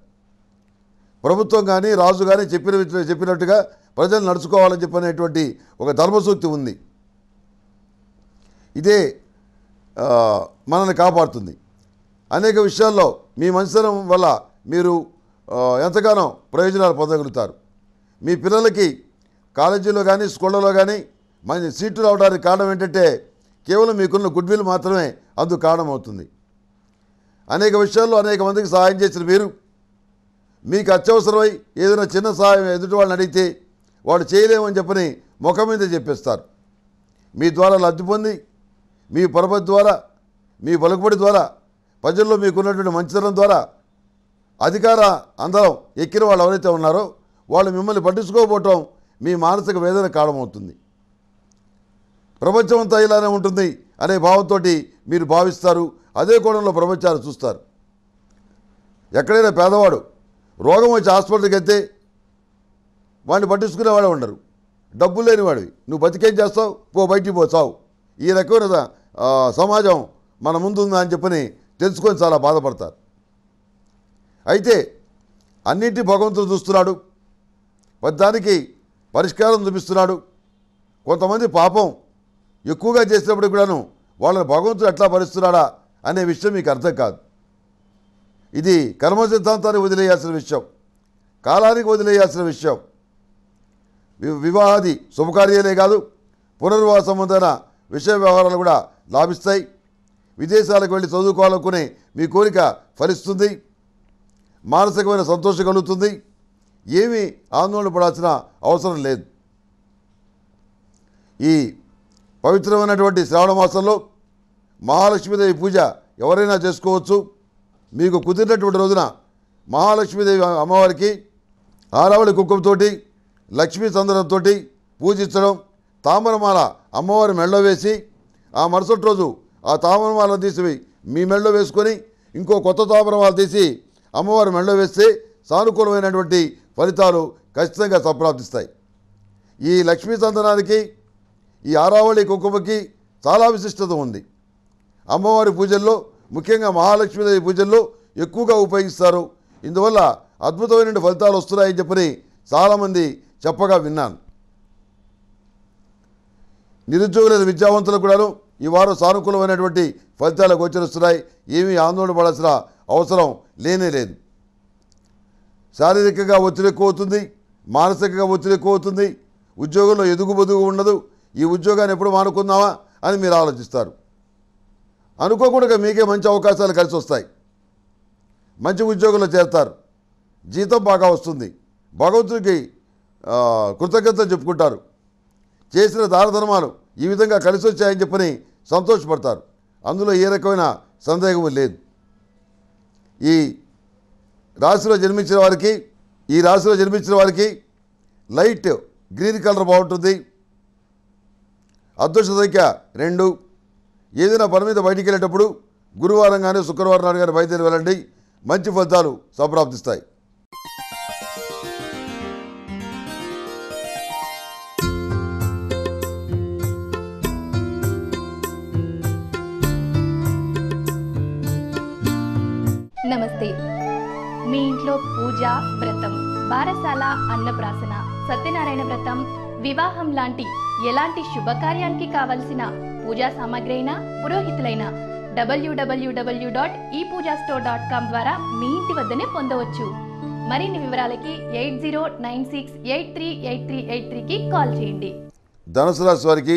ప్రభుత్వం కానీ రాజు కానీ చెప్పినట్టుగా ప్రజలు నడుచుకోవాలని చెప్పనేటువంటి ఒక ధర్మసూక్తి ఉంది. ఇదే మనల్ని కాపాడుతుంది. అనేక విషయాల్లో మీ మంచితనం వల్ల మీరు ఎంతగానో ప్రయోజనాలు పొందగలుగుతారు. మీ పిల్లలకి కాలేజీలో కానీ స్కూళ్ళలో కానీ మంచి సీట్లు రావడానికి కారణం ఏంటంటే కేవలం మీకున్న గుడ్ విల్ మాత్రమే అందుకు కారణమవుతుంది. అనేక విషయాల్లో అనేక మందికి సహాయం చేసిన మీరు మీకు అత్యవసరమై ఏదైనా చిన్న సహాయం ఎదుటి వాళ్ళని అడిగితే వాడు చేయలేమని చెప్పని ముఖం మీద చెప్పేస్తారు. మీ ద్వారా లబ్ధి పొంది మీ పరపతి ద్వారా మీ పలుకుబడి ద్వారా ప్రజల్లో మీకున్నటువంటి మంచితనం ద్వారా అధికార అందరం ఎక్కిన వాళ్ళు ఎవరైతే ఉన్నారో వాళ్ళు మిమ్మల్ని పట్టించుకోకపోవటం మీ మానసిక వేదన కారణమవుతుంది. ప్రపంచం అంతా ఇలానే ఉంటుంది అనే భావంతో మీరు భావిస్తారు. అదే కోణంలో ప్రపంచాన్ని చూస్తారు. ఎక్కడైనా పేదవాడు రోగం వచ్చి హాస్పిటల్కి వెళ్తే వాడిని పట్టించుకునేవాడే ఉండరు. డబ్బులు లేనివాడివి నువ్వు బతికేం చేస్తావు, పో బయటికి పో చావు. ఈ రకమైన సమాజం మన ముందుందా అని చెప్పని తెలుసుకొని చాలా బాధపడతారు. అయితే అన్నింటి భగవంతుడు చూస్తున్నాడు, దానికి పరిష్కారం చూపిస్తున్నాడు. కొంతమంది పాపం ఎక్కువగా చేసినప్పుడు కూడాను వాళ్ళని భగవంతుడు ఎట్లా భరిస్తున్నాడా అనే విషయం మీకు అర్థం కాదు. ఇది కర్మ సిద్ధాంతానికి వదిలేయాల్సిన విషయం, కాలానికి వదిలేయాల్సిన విషయం. వివాహాది శుభకార్యాలే కాదు, పునర్వివాహ సంబంధమైన విషయ వ్యవహారాలు కూడా లాభిస్తాయి. విదేశాలకు వెళ్ళి చదువుకోవాలనుకునే మీ కోరిక ఫలిస్తుంది. మానసికమైన సంతోషం కలుగుతుంది. ఏమీ ఆందోళన పడాల్సిన అవసరం లేదు. ఈ పవిత్రమైనటువంటి శ్రావణ మాసంలో మహాలక్ష్మీదేవి పూజ ఎవరైనా చేసుకోవచ్చు. మీకు కుదిరినటువంటి రోజున మహాలక్ష్మీదేవి అమ్మవారికి ఆరావళి కుంకుమతోటి లక్ష్మీ చందనంతో పూజించడం, తామరమాల అమ్మవారి మెడలో వేసి ఆ మరుసటి రోజు ఆ తామరమాలను తీసి మీ మెడలో వేసుకొని ఇంకో కొత్త తామరమాల తీసి అమ్మవారి మెడలో వేస్తే సానుకూలమైనటువంటి ఫలితాలు ఖచ్చితంగా సంప్రాప్తిస్తాయి. ఈ లక్ష్మీ చందనానికి ఈ ఆరావళి కుంకుమకి చాలా విశిష్టత ఉంది. అమ్మవారి పూజల్లో ముఖ్యంగా మహాలక్ష్మీదేవి పూజల్లో ఎక్కువగా ఉపయోగిస్తారు. ఇందువల్ల అద్భుతమైన ఫలితాలు వస్తున్నాయని చెప్పని చాలామంది చెప్పగా విన్నాను. నిరుద్యోగులైన విద్యావంతులకు కూడాను ఈ వారం సానుకూలమైనటువంటి ఫలితాలు గోచరిస్తున్నాయి. ఏమీ ఆందోళన పడాల్సిన అవసరం లేనే లేదు. శారీరకంగా ఒత్తిడి ఎక్కువ అవుతుంది, మానసికంగా ఒత్తిడి ఎక్కువ అవుతుంది. ఉద్యోగంలో ఎదుగుబొదుగు ఉండదు. ఈ ఉద్యోగాన్ని ఎప్పుడు మానుకుందామా అని మీరు ఆలోచిస్తారు. అనుకోకుండా మీకే మంచి అవకాశాలు కలిసి వస్తాయి. మంచి ఉద్యోగంలో చేరుతారు. జీతం బాగా వస్తుంది. భగవంతుడికి కృతజ్ఞతలు చెప్పుకుంటారు. చేసిన దానధర్మాలు ఈ విధంగా కలిసి వచ్చాయని చెప్పని సంతోషపడతారు. అందులో ఏ రకమైన సందేహం లేదు. ఈ రాశిలో జన్మించిన వారికి లైట్ గ్రీన్ కలర్ బాగుంటుంది. అదృష్ట సంఖ్య 2. ఏదైనా పని మీద బయటికి వెళ్ళేటప్పుడు గురువారం కానీ శుక్రవారం నాడు కానీ బయలుదేరి వెళ్ళండి. మంచి ఫలితాలు సంప్రాప్తిస్తాయి. నమస్తే. మీ ఇంట్లో పూజ, వ్రతం, బారసాల, అన్నప్రాసన, సత్యనారాయణ వ్రతం, వివాహం లాంటి ఎలాంటి శుభకార్యానికి కావలసిన పూజా సామాగ్రి అయినా, పురోహితులైన www.epoojastore.com ద్వారా మీ ఇంటి వద్దనే పొందవచ్చు. మరిన్ని వివరాలకి 8096838383కి కాల్ చేయండి. ధనుసు రాశి వారికి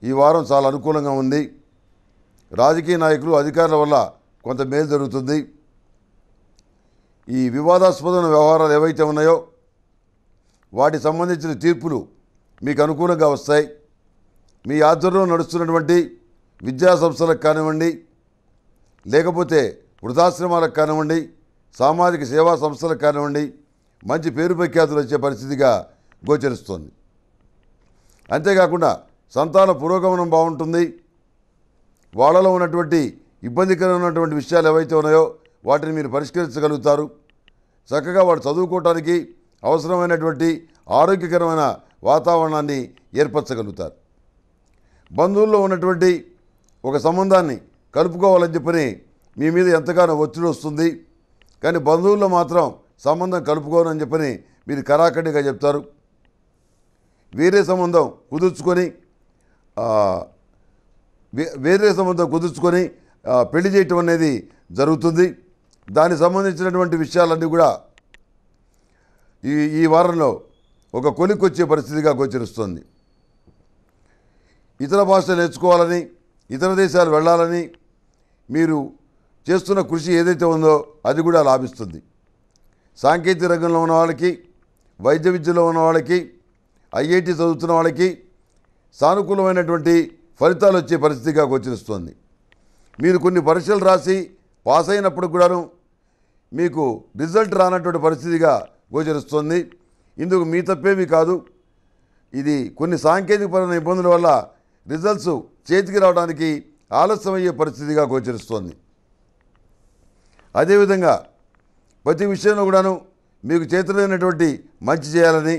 ఈ వారం చాలా అనుకూలంగా ఉంది. రాజకీయ నాయకులు, అధికారుల వల్ల కొంత మేలు జరుగుతుంది. ఈ వివాదాస్పదమైన వ్యవహారాలు ఏవైతే ఉన్నాయో వాటికి సంబంధించిన తీర్పులు మీకు అనుకూలంగా వస్తాయి. మీ ఆధ్వర్యంలో నడుస్తున్నటువంటి విద్యా సంస్థలకు కానివ్వండి, లేకపోతే వృద్ధాశ్రమాలకు కానివ్వండి, సామాజిక సేవా సంస్థలకు కానివ్వండి, మంచి పేరు ప్రఖ్యాతులు వచ్చే పరిస్థితిగా గోచరిస్తోంది. అంతేకాకుండా సంతాన పురోగమనం బాగుంటుంది. వాళ్ళలో ఉన్నటువంటి ఇబ్బందికరమైనటువంటి విషయాలు ఏవైతే ఉన్నాయో వాటిని మీరు పరిష్కరించగలుగుతారు. చక్కగా వాడు చదువుకోవటానికి అవసరమైనటువంటి ఆరోగ్యకరమైన వాతావరణాన్ని ఏర్పరచగలుగుతారు. బంధువుల్లో ఉన్నటువంటి ఒక సంబంధాన్ని కలుపుకోవాలని చెప్పని మీ మీద ఎంతగానో ఒత్తిడి వస్తుంది. కానీ బంధువుల్లో మాత్రం సంబంధం కలుపుకోవాలని చెప్పని మీరు కరాఖండిగా చెప్తారు. వేరే సంబంధం కుదుర్చుకొని పెళ్లి చేయటం అనేది జరుగుతుంది. దానికి సంబంధించినటువంటి విషయాలన్నీ కూడా ఈ వారంలో ఒక కొలిక్కొచ్చే పరిస్థితిగా గోచరిస్తుంది. ఇతర భాషలు నేర్చుకోవాలని, ఇతర దేశాలు వెళ్ళాలని మీరు చేస్తున్న కృషి ఏదైతే ఉందో అది కూడా లాభిస్తుంది. సాంకేతిక రంగంలో ఉన్న వాళ్ళకి, వైద్య విద్యలో ఉన్న వాళ్ళకి, ఐఐటి చదువుతున్న వాళ్ళకి సానుకూలమైనటువంటి ఫలితాలు వచ్చే పరిస్థితిగా గోచరిస్తోంది. మీరు కొన్ని పరీక్షలు రాసి పాస్ అయినప్పుడు కూడాను మీకు రిజల్ట్ రానటువంటి పరిస్థితిగా గోచరిస్తోంది. ఇందుకు మీ తప్పేమీ కాదు. ఇది కొన్ని సాంకేతికపరమైన ఇబ్బందుల వల్ల రిజల్ట్స్ చేతికి రావడానికి ఆలస్యమయ్యే పరిస్థితిగా గోచరిస్తోంది. అదేవిధంగా ప్రతి విషయంలో కూడాను మీకు చేతులైనటువంటి మంచి చేయాలని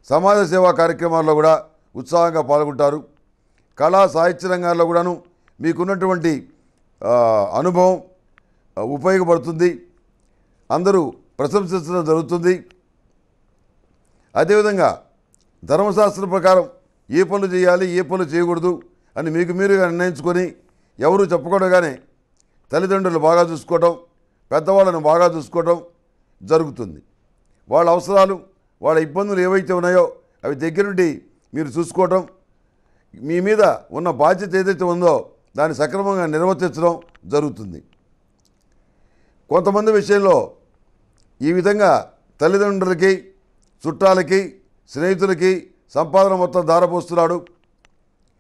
సమాజ సేవా కార్యక్రమాల్లో కూడా ఉత్సాహంగా పాల్గొంటారు. కళా సాహిత్య రంగాల్లో కూడాను మీకున్నటువంటి అనుభవం ఉపయోగపడుతుంది. అందరూ ప్రశంసించడం జరుగుతుంది. అదేవిధంగా ధర్మశాస్త్రం ప్రకారం ఏ పనులు చేయాలి, ఏ పనులు చేయకూడదు అని మీకు మీరుగా నిర్ణయించుకొని ఎవరు చెప్పకూడగానే తల్లిదండ్రులు బాగా చూసుకోవటం, పెద్దవాళ్ళను బాగా చూసుకోవటం జరుగుతుంది. వాళ్ళ అవసరాలు, వాళ్ళ ఇబ్బందులు ఏవైతే ఉన్నాయో అవి దగ్గరుండి మీరు చూసుకోవటం, మీ మీద ఉన్న బాధ్యత ఏదైతే ఉందో దాన్ని సక్రమంగా నిర్వర్తించడం జరుగుతుంది. కొంతమంది విషయంలో ఈ విధంగా తల్లిదండ్రులకి, చుట్టాలకి, స్నేహితులకి సంపాదన మొత్తం దారపోస్తున్నాడు,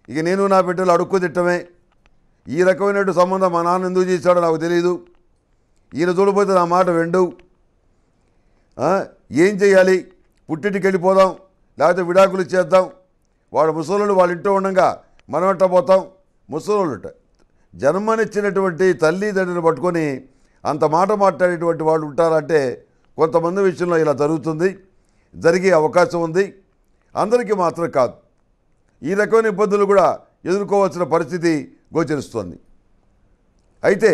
ఇక నేను నా బిడ్డలు అడుక్కు తిట్టమే, ఈ రకమైనటువంటి సంబంధం మా నాన్న ఎందుకు చేశాడో నాకు తెలియదు, ఈయన చూడపోతే నా మాట వెండు, ఏం చేయాలి, పుట్టింటికి వెళ్ళిపోదాం, లేకపోతే విడాకులు ఇచ్చేద్దాం, వాడు ముసలోళ్ళు వాళ్ళ ఇంట్లో ఉండగా మనం ఎట్ట పోతాం, ముసలోళ్ళుట జన్మనిచ్చినటువంటి తల్లిదండ్రులను పట్టుకొని అంత మాట మాట్లాడేటువంటి వాళ్ళు ఉంటారంటే కొంతమంది విషయంలో ఇలా జరుగుతుంది, జరిగే అవకాశం ఉంది. అందరికీ మాత్రం కాదు, ఈ రకమైన ఇబ్బందులు కూడా ఎదుర్కోవాల్సిన పరిస్థితి గోచరిస్తోంది. అయితే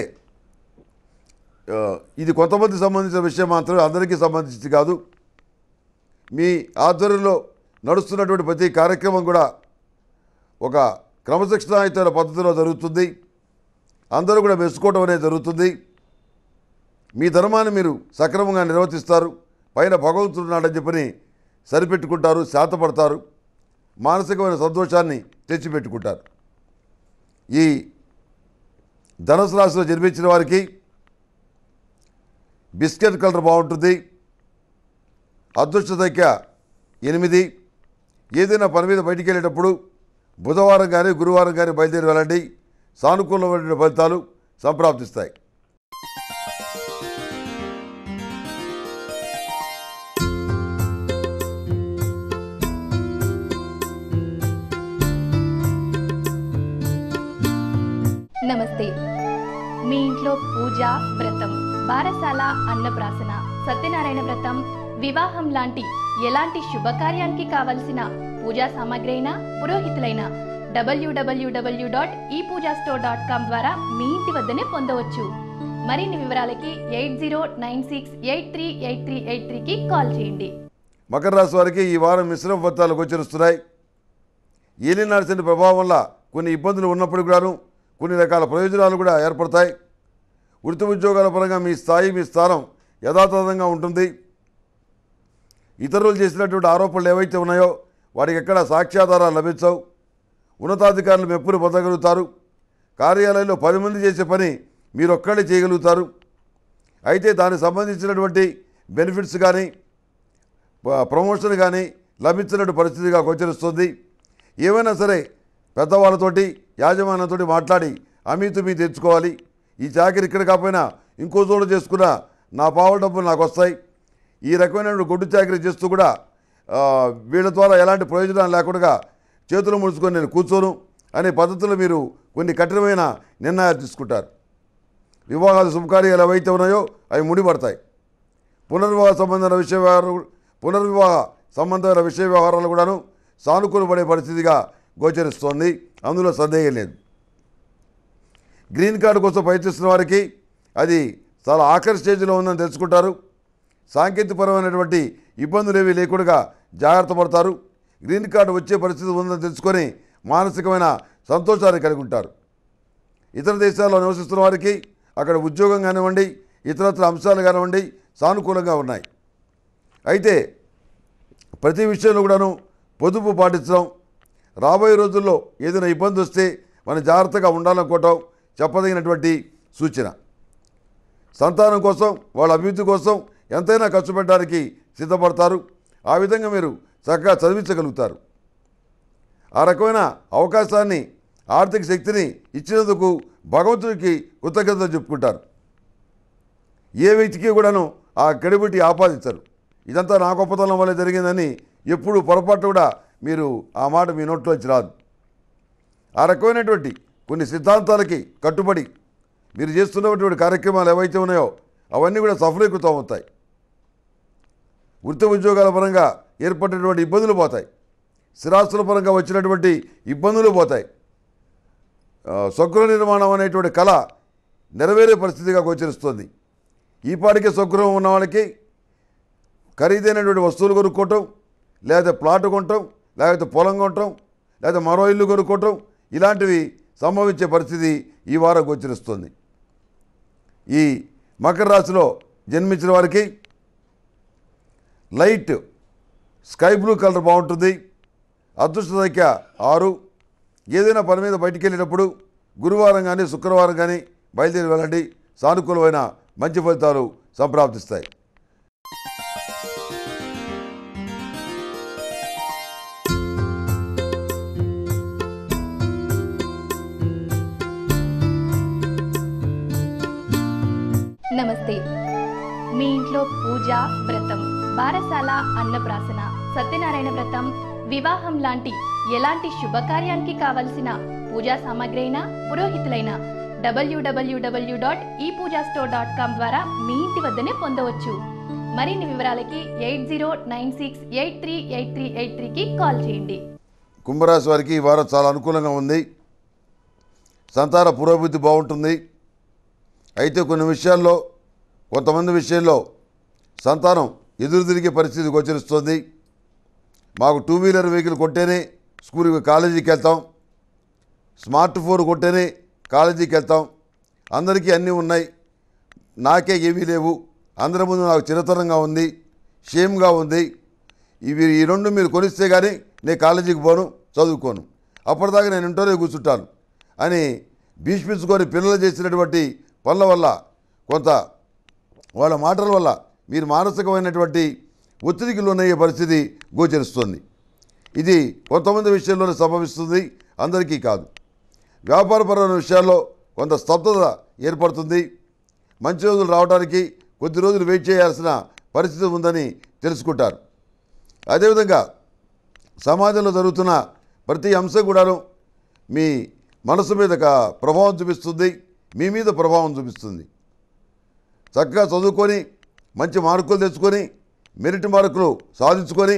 ఇది కొంతమందికి సంబంధించిన విషయం మాత్రమే, అందరికీ సంబంధించి కాదు. మీ ఆధ్వర్యంలో నడుస్తున్నటువంటి ప్రతి కార్యక్రమం కూడా ఒక క్రమశిక్షణాయుతమైన పద్ధతిలో జరుగుతుంది. అందరూ కూడా మెచ్చుకోవడం అనేది జరుగుతుంది. మీ ధర్మాన్ని మీరు సక్రమంగా నిర్వర్తిస్తారు. పైన భగవంతుడు ఉన్నాడని చెప్పని సరిపెట్టుకుంటారు, శాంతపడతారు, మానసికమైన సంతోషాన్ని తెచ్చిపెట్టుకుంటారు. ఈ ధనుసు రాశిలో జన్మించిన వారికి బిస్కెట్ కలర్ బాగుంటుంది. అదృష్ట సంఖ్య 8. ఏదైనా పని మీద బయటికి వెళ్ళేటప్పుడు బుధవారం కానీ గురువారం కానీ బయలుదేరి వెళ్ళండి. సానుకూలమైన ఫలితాలు సంప్రాప్తిస్తాయి. నమస్తే. మీ ఇంట్లో పూజ, వ్రతం, బారసాల, అన్నప్రాసన, సత్యనారాయణ వ్రతం, వివాహం లాంటి ఎలాంటి శుభకార్యానికి కావలసిన పూజా సామాగ్రి అయినా, పురోహితులైన www.epoojastore.com ద్వారా మీ ఇంటి వద్దనే పొందవచ్చు. మరిన్ని వివరాలకి 8096838383కి కాల్ చేయండి. మకర రాశి వారికి ఈ వారం మిశ్రమ ఫలితాలు గోచరిస్తున్నాయి. ఏలినాటి శని ప్రభావం వల్ల కొన్ని ఇబ్బందులు ఉన్నప్పటికీ కూడాను కొన్ని రకాల ప్రయోజనాలు కూడా ఏర్పడతాయి. వృత్తి ఉద్యోగాల పరంగా మీ స్థాయి, మీ స్థానం యథాతథంగా ఉంటుంది. ఇతరులు చేసినటువంటి ఆరోపణలు ఏవైతే ఉన్నాయో వాటికి ఎక్కడ సాక్ష్యాధారాలు లభించవు. ఉన్నతాధికారులు మెప్పులు పొందగలుగుతారు. కార్యాలయంలో 10 మంది చేసే పని మీరు ఒక్కడే చేయగలుగుతారు. అయితే దానికి సంబంధించినటువంటి బెనిఫిట్స్ కానీ ప్రమోషన్ కానీ లభించినటువంటి పరిస్థితిగా గోచరిస్తుంది. ఏమైనా సరే పెద్దవాళ్ళతోటి, యాజమాన్యంతో మాట్లాడి అమీతుమీ తెచ్చుకోవాలి. ఈ చాకరీ ఇక్కడ కాకపోయినా ఇంకో చోట చేసుకున్న నా పావుల డబ్బులు నాకు వస్తాయి. ఈ రకమైన గొడ్డు చాకరీ చేస్తూ కూడా వీళ్ళ ద్వారా ఎలాంటి ప్రయోజనాలు లేకుండా చేతులు ముడుచుకొని నేను కూర్చోను అనే పద్ధతులు మీరు కొన్ని కఠినమైన నిర్ణయాలు తీసుకుంటారు. వివాహాలు, శుభకార్యాలు ఏవైతే ఉన్నాయో అవి ముడిపడతాయి. పునర్వివాహ సంబంధమైన విషయ వ్యవహారాలు కూడాను సానుకూలపడే పరిస్థితిగా గోచరిస్తోంది. అందులో సందేహం లేదు. గ్రీన్ కార్డు కోసం ప్రయత్నిస్తున్న వారికి అది చాలా ఆఖరి స్టేజ్లో ఉందని తెలుసుకుంటారు. సాంకేతికపరమైనటువంటి ఇబ్బందులు ఏవి లేకుండా జాగ్రత్త పడతారు. గ్రీన్ కార్డు వచ్చే పరిస్థితి ఉందని తెలుసుకొని మానసికమైన సంతోషాన్ని కలిగి ఉంటారు. ఇతర దేశాల్లో నివసిస్తున్న వారికి అక్కడ ఉద్యోగం కానివ్వండి, ఇతరత్ర అంశాలు కానివ్వండి సానుకూలంగా ఉన్నాయి. అయితే ప్రతి విషయంలో కూడాను పొదుపు పాటించడం, రాబోయే రోజుల్లో ఏదైనా ఇబ్బంది వస్తే మనం జాగ్రత్తగా ఉండాలనుకోవటం చెప్పదగినటువంటి సూచన. సంతానం కోసం, వాళ్ళ అభివృద్ధి కోసం ఎంతైనా ఖర్చు పెట్టడానికి సిద్ధపడతారు. ఆ విధంగా మీరు చక్కగా చదివించగలుగుతారు. ఆ రకమైన అవకాశాన్ని, ఆర్థిక శక్తిని ఇచ్చినందుకు భగవంతుడికి కృతజ్ఞతలు చెప్పుకుంటారు. ఏ వ్యక్తికి కూడాను ఆ క్రెడిబిలిటీ ఆపాదించరు. ఇదంతా నా గొప్పతనం వల్ల జరిగిందని ఎప్పుడు పొరపాటు కూడా మీరు ఆ మాట మీ నోట్లోంచి రాదు. ఆ రకమైనటువంటి కొన్ని సిద్ధాంతాలకి కట్టుబడి మీరు చేస్తున్నటువంటి కార్యక్రమాలు ఏవైతే ఉన్నాయో అవన్నీ కూడా సఫలీకృతం అవుతాయి. వృత్తి ఉద్యోగాల పరంగా ఏర్పడినటువంటి ఇబ్బందులు పోతాయి. స్థిరాస్తుల పరంగా వచ్చినటువంటి ఇబ్బందులు పోతాయి. స్వగృహ నిర్మాణం అనేటువంటి కళ నెరవేరే పరిస్థితిగా గోచరిస్తుంది. ఈ పాటికే స్వగృహం ఉన్న వాళ్ళకి ఖరీదైనటువంటి వస్తువులు కొనుక్కోవటం, లేదా ప్లాట్ కొనటం, లేకపోతే పొలం కొనటం, లేదా మరో ఇల్లు కొనుక్కోవటం, ఇలాంటివి సంభవించే పరిస్థితి ఈ వారం గోచరిస్తుంది. ఈ మకర రాశిలో జన్మించిన వారికి లైట్ స్కై బ్లూ కలర్ బాగుంటుంది. అదృష్ట సంఖ్య 6. ఏదైనా పని మీద బయటికి వెళ్ళేటప్పుడు గురువారం కానీ శుక్రవారం కానీ బయలుదేరి వెళ్ళండి. సానుకూలమైన మంచి ఫలితాలు సంప్రాప్తిస్తాయి. నమస్తే. మీ ఇంట్లో పూజ, వ్రతం, బారసాల, అన్నప్రాసన, సత్యనారాయణ వ్రతం, వివాహం లాంటి ఎలాంటి శుభకార్యానికి కావలసిన పూజా సామాగ్రి అయినా, పురోహితులైన www.epoojastore.com ద్వారా మీ ఇంటి వద్దనే పొందవచ్చు. మరిన్ని వివరాలకి 8096838383కి కాల్ చేయండి. కుంభరాశి వారికి ఈ వారం చాలా అనుకూలంగా ఉంది. సంతాన పురోభివృద్ధి బాగుంటుంది. అయితే కొన్ని విషయాల్లో, కొంతమంది విషయంలో సంతానం ఎదురు తిరిగే పరిస్థితి గోచరిస్తుంది. మాకు 2 వీలర్ వెహికల్ కొంటేనే స్కూల్కి కాలేజీకి వెళ్తాం, స్మార్ట్ ఫోన్ కొంటేనే కాలేజీకి వెళ్తాం, అందరికీ అన్నీ ఉన్నాయి, నాకే ఏమీ లేవు, అందరి ముందు నాకు చిరతరంగా ఉంది, షేమ్గా ఉంది, ఈ 2 మీరు కొనిస్తే కానీ నేను కాలేజీకి పోను, చదువుకోను, అప్పటిదాకా నేను ఇంట్లోనే కూర్చుంటాను అని భీష్మించుకొని పిల్లలు చేసినటువంటి పనుల వల్ల, కొంత వాళ్ళ మాటల వల్ల మీరు మానసికమైనటువంటి ఒత్తిడికి లోనయ్యే పరిస్థితి గోచరిస్తుంది. ఇది కొంతమంది విషయంలోనే సంభవిస్తుంది, అందరికీ కాదు. వ్యాపారపరమైన విషయాల్లో కొంత స్తబ్దత ఏర్పడుతుంది. మంచి రోజులు రావడానికి కొద్ది రోజులు వెయిట్ చేయాల్సిన పరిస్థితి ఉందని తెలుసుకుంటారు. అదేవిధంగా సమాజంలో జరుగుతున్న ప్రతి అంశం కూడాను మీ మనసు మీద ప్రభావం చూపిస్తుంది, మీ మీద ప్రభావం చూపిస్తుంది. చక్కగా చదువుకొని మంచి మార్కులు తెచ్చుకొని మెరిట్ మార్కులు సాధించుకొని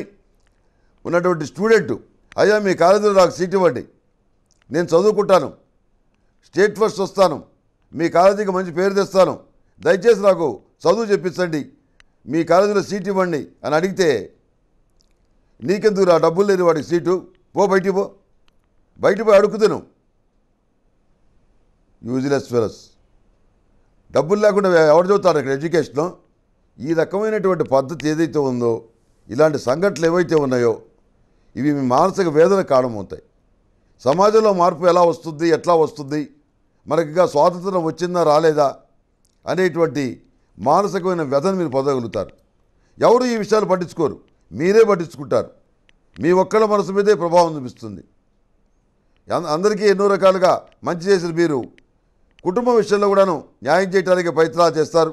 ఉన్నటువంటి స్టూడెంట్, అయ్యా మీ కాలేజీలో నాకు సీట్ ఇవ్వండి, నేను చదువుకుంటాను, స్టేట్ ఫస్ట్ వస్తాను, మీ కాలేజీకి మంచి పేరు తెస్తాను, దయచేసి నాకు చదువు చెప్పించండి, మీ కాలేజీలో సీట్ ఇవ్వండి అని అడిగితే, నీకెందుకు రా డబ్బులు లేని వాడికి సీటు, పో బయటికి పో, బయటికి పోయి అడుగుతాను. Useless fellows. డబ్బులు లేకుండా ఎవరు చదువుతారు ఇక్కడ ఎడ్యుకేషను? ఈ రకమైనటువంటి పద్ధతి ఏదైతే ఉందో, ఇలాంటి సంఘటనలు ఏవైతే ఉన్నాయో ఇవి మీ మానసిక వేదన కారణమవుతాయి. సమాజంలో మార్పు ఎలా వస్తుంది, ఎట్లా వస్తుంది, మనకిగా స్వాతంత్రం వచ్చిందా రాలేదా అనేటువంటి మానసికమైన వ్యధను మీరు పొందగలుగుతారు. ఎవరు ఈ విషయాలు పట్టించుకోరు, మీరే పట్టించుకుంటారు. మీ ఒక్కళ్ళ మనసు మీదే ప్రభావం చూపిస్తుంది. అందరికీ ఎన్నో రకాలుగా మంచి చేసిన మీరు కుటుంబ విషయంలో కూడాను న్యాయం చేయడానికి ప్రయత్నాలు చేస్తారు.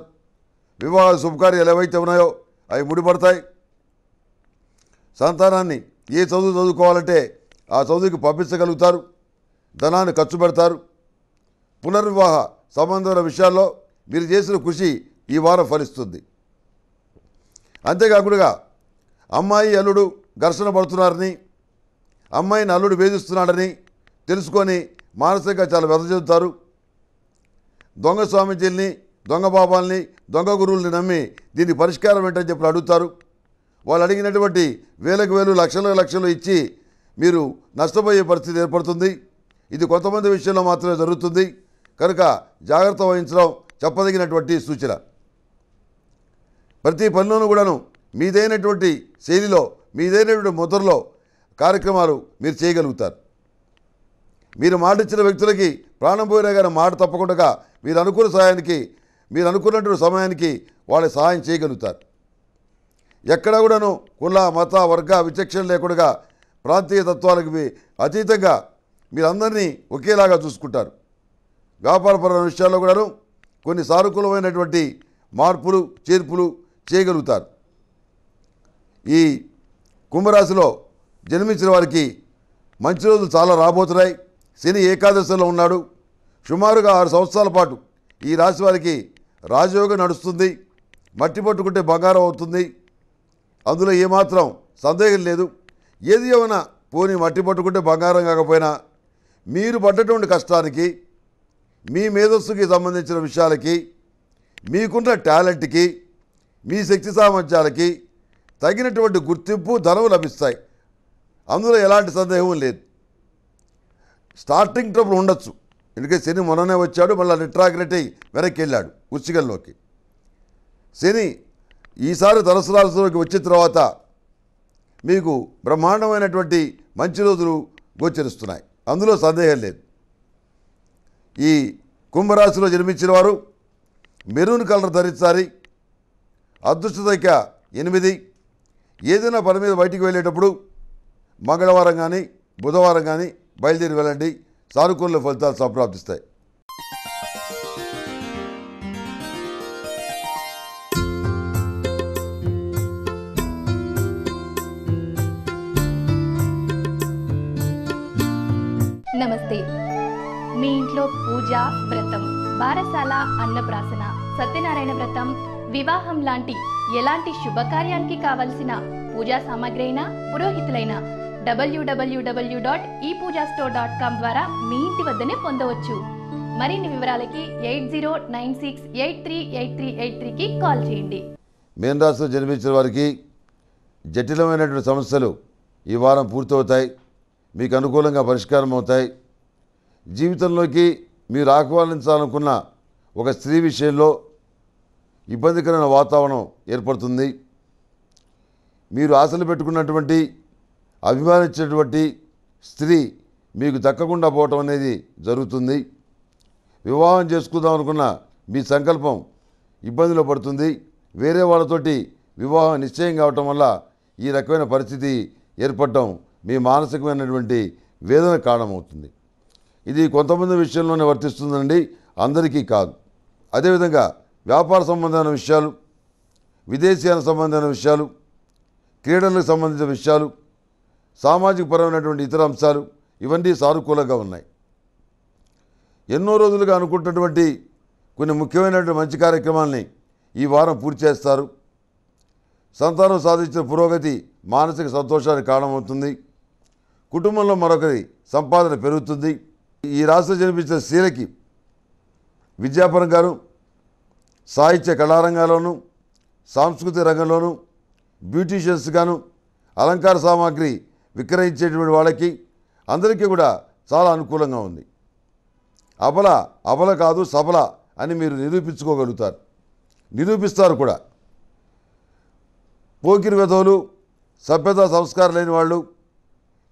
వివాహ శుభకార్యాలు ఏవైతే ఉన్నాయో అవి ముడిపడతాయి. సంతానాన్ని ఏ చదువు చదువుకోవాలంటే ఆ చదువుకి పంపించగలుగుతారు, ధనాన్ని ఖర్చు పెడతారు. పునర్వివాహ సంబంధమైన విషయాల్లో మీరు చేసిన కృషి ఈ వారం ఫలిస్తుంది. అంతేకాకుండా అమ్మాయి అల్లుడు ఘర్షణ పడుతున్నారని, అమ్మాయిని అల్లుడు వేధిస్తున్నాడని తెలుసుకొని మానసికంగా చాలా వ్యధ చెందుతారు. దొంగ స్వామీజీల్ని, దొంగ బాబాల్ని, దొంగ గురువుల్ని నమ్మి దీనికి పరిష్కారం ఏంటని చెప్పి అడుగుతారు. వాళ్ళు అడిగినటువంటి వేలకు వేలు, లక్షలకు లక్షలు ఇచ్చి మీరు నష్టపోయే పరిస్థితి ఏర్పడుతుంది. ఇది కొంతమంది విషయంలో మాత్రమే జరుగుతుంది కనుక జాగ్రత్త వహించడం చెప్పదగినటువంటి సూచన. ప్రతి పనిలోనూ కూడాను మీదైనటువంటి శైలిలో, మీదైనటువంటి ముద్రలో కార్యక్రమాలు మీరు చేయగలుగుతారు. మీరు మాట ఇచ్చిన వ్యక్తులకి ప్రాణం పోయినా కానీ మాట తప్పకుండా మీరు అనుకున్న సహాయానికి, మీరు అనుకున్నటువంటి సమయానికి వాళ్ళ సహాయం చేయగలుగుతారు. ఎక్కడ కూడాను కుల, మత, వర్గ విచక్షణ లేకుండా ప్రాంతీయ తత్వాలకు అతీతంగా మీరందరినీ ఒకేలాగా చూసుకుంటారు. వ్యాపారపరమైన విషయాల్లో కూడాను కొన్ని సానుకూలమైనటువంటి మార్పులు చేర్పులు చేయగలుగుతారు. ఈ కుంభరాశిలో జన్మించిన వారికి మంచి రోజులు చాలా రాబోతున్నాయి. శని ఏకాదశిలో ఉన్నాడు. సుమారుగా 6 సంవత్సరాల పాటు ఈ రాశి వారికి రాజయోగం నడుస్తుంది. మట్టి పట్టుకుంటే బంగారం అవుతుంది. అందులో ఏమాత్రం సందేహం లేదు. ఏది ఏమైనా పోనీ మట్టి పట్టుకుంటే బంగారం కాకపోయినా మీరు పడ్డటువంటి కష్టానికి, మీ మేధస్సుకి సంబంధించిన విషయాలకి, మీకున్న టాలెంట్కి, మీ శక్తి సామర్థ్యాలకి తగినటువంటి గుర్తింపు ధనం లభిస్తాయి. అందులో ఎలాంటి సందేహం లేదు. స్టార్టింగ్ ట్రబుల్ ఉండొచ్చు, ఎందుకంటే శని మొన్ననే వచ్చాడు, మళ్ళీ రిట్రాగ్రేట్ అయ్యి వెనక్కి వెళ్ళాడు వృశ్చికంలోకి. శని ఈసారి ధనుసు రాశిలోకి వచ్చిన తర్వాత మీకు బ్రహ్మాండమైనటువంటి మంచి రోజులు గోచరిస్తున్నాయి. అందులో సందేహం లేదు. ఈ కుంభరాశిలో జన్మించిన వారు మెరూన్ కలర్ ధరించాలి. అదృష్ట సంఖ్య 8. ఏదైనా పని మీద బయటికి వెళ్ళేటప్పుడు మంగళవారం కానీ బుధవారం కానీ బయలుదేరి వెళ్ళండి. సానుకూల ఫలితాలు సంప్రాప్తిస్తాయి. నమస్తే. మీ ఇంట్లో పూజ, వ్రతం, బారసాల, అన్నప్రాసన, సత్యనారాయణ వ్రతం, వివాహం లాంటి ఎలాంటి శుభకార్యానికి కావలసిన పూజా సామాగ్రి అయినా పురోహితులైన www.epoojastore.com ద్వారా మీ ఇంటి వద్దనే పొందవచ్చు. మరిన్ని వివరాలకి 8096838383కి కాల్ చేయండి. మీన రాశిలో జన్మించిన వారికి జటిలమైనటువంటి సమస్యలు ఈ వారం పూర్తవుతాయి. మీకు అనుకూలంగా పరిష్కారం అవుతాయి. జీవితంలోకి మీరు ఆహ్వానించాలనుకున్న ఒక స్త్రీ విషయంలో ఇబ్బందికరమైన వాతావరణం ఏర్పడుతుంది. మీరు ఆశలు పెట్టుకున్నటువంటి అభిమానించినటువంటి స్త్రీ మీకు దక్కకుండా పోవటం అనేది జరుగుతుంది. వివాహం చేసుకుందాం అనుకున్న మీ సంకల్పం ఇబ్బందిలో పడుతుంది. వేరే వాళ్ళతోటి వివాహం నిశ్చయం కావటం వల్ల ఈ రకమైన పరిస్థితి ఏర్పడటం మీ మానసికమైనటువంటి వేదన కారణమవుతుంది. ఇది కొంతమంది విషయంలోనే వర్తిస్తుందండి, అందరికీ కాదు. అదేవిధంగా వ్యాపార సంబంధమైన విషయాలు, విదేశీయాల సంబంధమైన విషయాలు, క్రీడలకు సంబంధించిన విషయాలు, సామాజిక పరమైనటువంటి ఇతర అంశాలు ఇవన్నీ సానుకూలంగా ఉన్నాయి. ఎన్నో రోజులుగా అనుకుంటున్నటువంటి కొన్ని ముఖ్యమైనటువంటి మంచి కార్యక్రమాలని ఈ వారం పూర్తి చేస్తారు. సంతానం సాధించిన పురోగతి మానసిక సంతోషానికి కారణమవుతుంది. కుటుంబంలో మరొకరి సంపాదన పెరుగుతుంది. ఈ రాశిలో జన్మించిన స్త్రీలకి విద్యాపరంగాను, సాహిత్య కళారంగాల్లోనూ, సాంస్కృతిక రంగంలోనూ, బ్యూటీషియన్స్గాను, అలంకార సామాగ్రి విక్రయించేటువంటి వాళ్ళకి అందరికీ కూడా చాలా అనుకూలంగా ఉంది. అబల కాదు సబల అని మీరు నిరూపించుకోగలుగుతారు, నిరూపిస్తారు కూడా. పోకిరి వెధవులు, సభ్యత సంస్కారం లేని వాళ్ళు,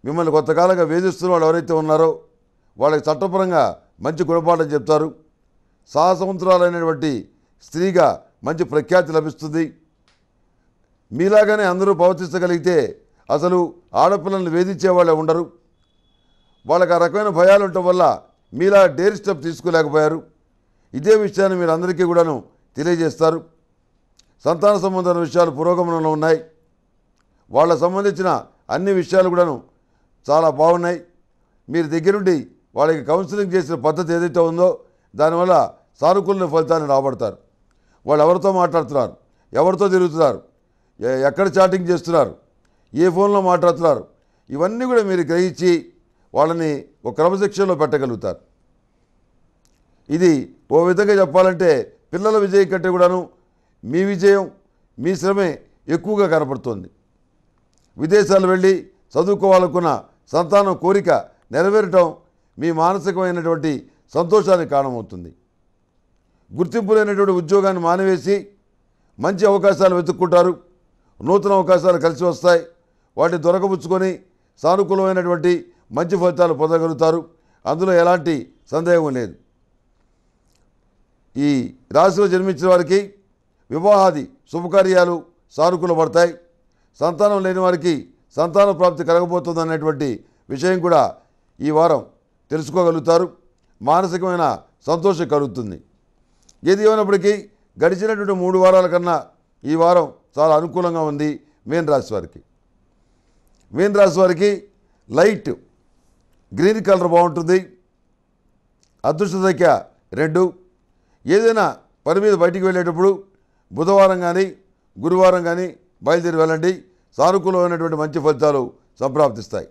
మిమ్మల్ని కొంతకాలంగా వేధిస్తున్న వాళ్ళు ఎవరైతే ఉన్నారో వాళ్ళకి చట్టపరంగా మంచి గుణపాఠం చెప్తారు. సాహసవంతురాలైనటువంటి స్త్రీగా మంచి ప్రఖ్యాతి లభిస్తుంది. మీలాగానే అందరూ ప్రవర్తించగలిగితే అసలు ఆడపిల్లల్ని వేధించే వాళ్ళే ఉండరు. వాళ్ళకి ఆ రకమైన భయాలు ఉండటం వల్ల మీలా డేర్ స్టెప్ తీసుకోలేకపోయారు. ఇదే విషయాన్ని మీరు అందరికీ కూడాను తెలియజేస్తారు. సంతాన సంబంధమైన విషయాలు పురోగమనంలో ఉన్నాయి. వాళ్ళకు సంబంధించిన అన్ని విషయాలు కూడాను చాలా బాగున్నాయి. మీరు దగ్గరుండి వాళ్ళకి కౌన్సిలింగ్ చేసిన పద్ధతి ఏదైతే ఉందో దానివల్ల సానుకూల ఫలితాన్ని రాబడతారు. వాళ్ళు ఎవరితో మాట్లాడుతున్నారు, ఎవరితో తిరుగుతున్నారు, ఎక్కడ చాటింగ్ చేస్తున్నారు, ఏ ఫోన్లో మాట్లాడుతున్నారు, ఇవన్నీ కూడా మీరు గ్రహించి వాళ్ళని ఒక క్రమశిక్షణలో పెట్టగలుగుతారు. ఇది ఓ విధంగా చెప్పాలంటే పిల్లల విజయం కంటే కూడాను మీ విజయం, మీ శ్రమే ఎక్కువగా కనపడుతుంది. విదేశాలు వెళ్ళి చదువుకోవాలనుకున్న సంతానం కోరిక నెరవేరటం మీ మానసికమైనటువంటి సంతోషానికి కారణమవుతుంది. గుర్తింపు లేనటువంటి ఉద్యోగాన్ని మానివేసి మంచి అవకాశాలు వెతుక్కుంటారు. నూతన అవకాశాలు కలిసి వస్తాయి. వాటిని దొరకబుచ్చుకొని సానుకూలమైనటువంటి మంచి ఫలితాలు పొందగలుగుతారు. అందులో ఎలాంటి సందేహం లేదు. ఈ రాశిలో జన్మించిన వారికి వివాహాది శుభకార్యాలు సానుకూలపడతాయి. సంతానం లేని వారికి సంతాన ప్రాప్తి కలగబోతుంది అనేటువంటి విషయం కూడా ఈ వారం తెలుసుకోగలుగుతారు. మానసికమైన సంతోషం కలుగుతుంది. ఏది ఏమైనప్పటికీ గడిచినటువంటి 3 వారాల కన్నా ఈ వారం చాలా అనుకూలంగా ఉంది మీన రాశి వారికి. మీన రాశి వారికి లైట్ గ్రీన్ కలర్ బాగుంటుంది. అదృష్ట సంఖ్య 2. ఏదైనా పని మీద బయటికి వెళ్ళేటప్పుడు బుధవారం కానీ గురువారం కానీ బయలుదేరి వెళ్ళండి. సానుకూలమైనటువంటి మంచి ఫలితాలు సంప్రాప్తిస్తాయి.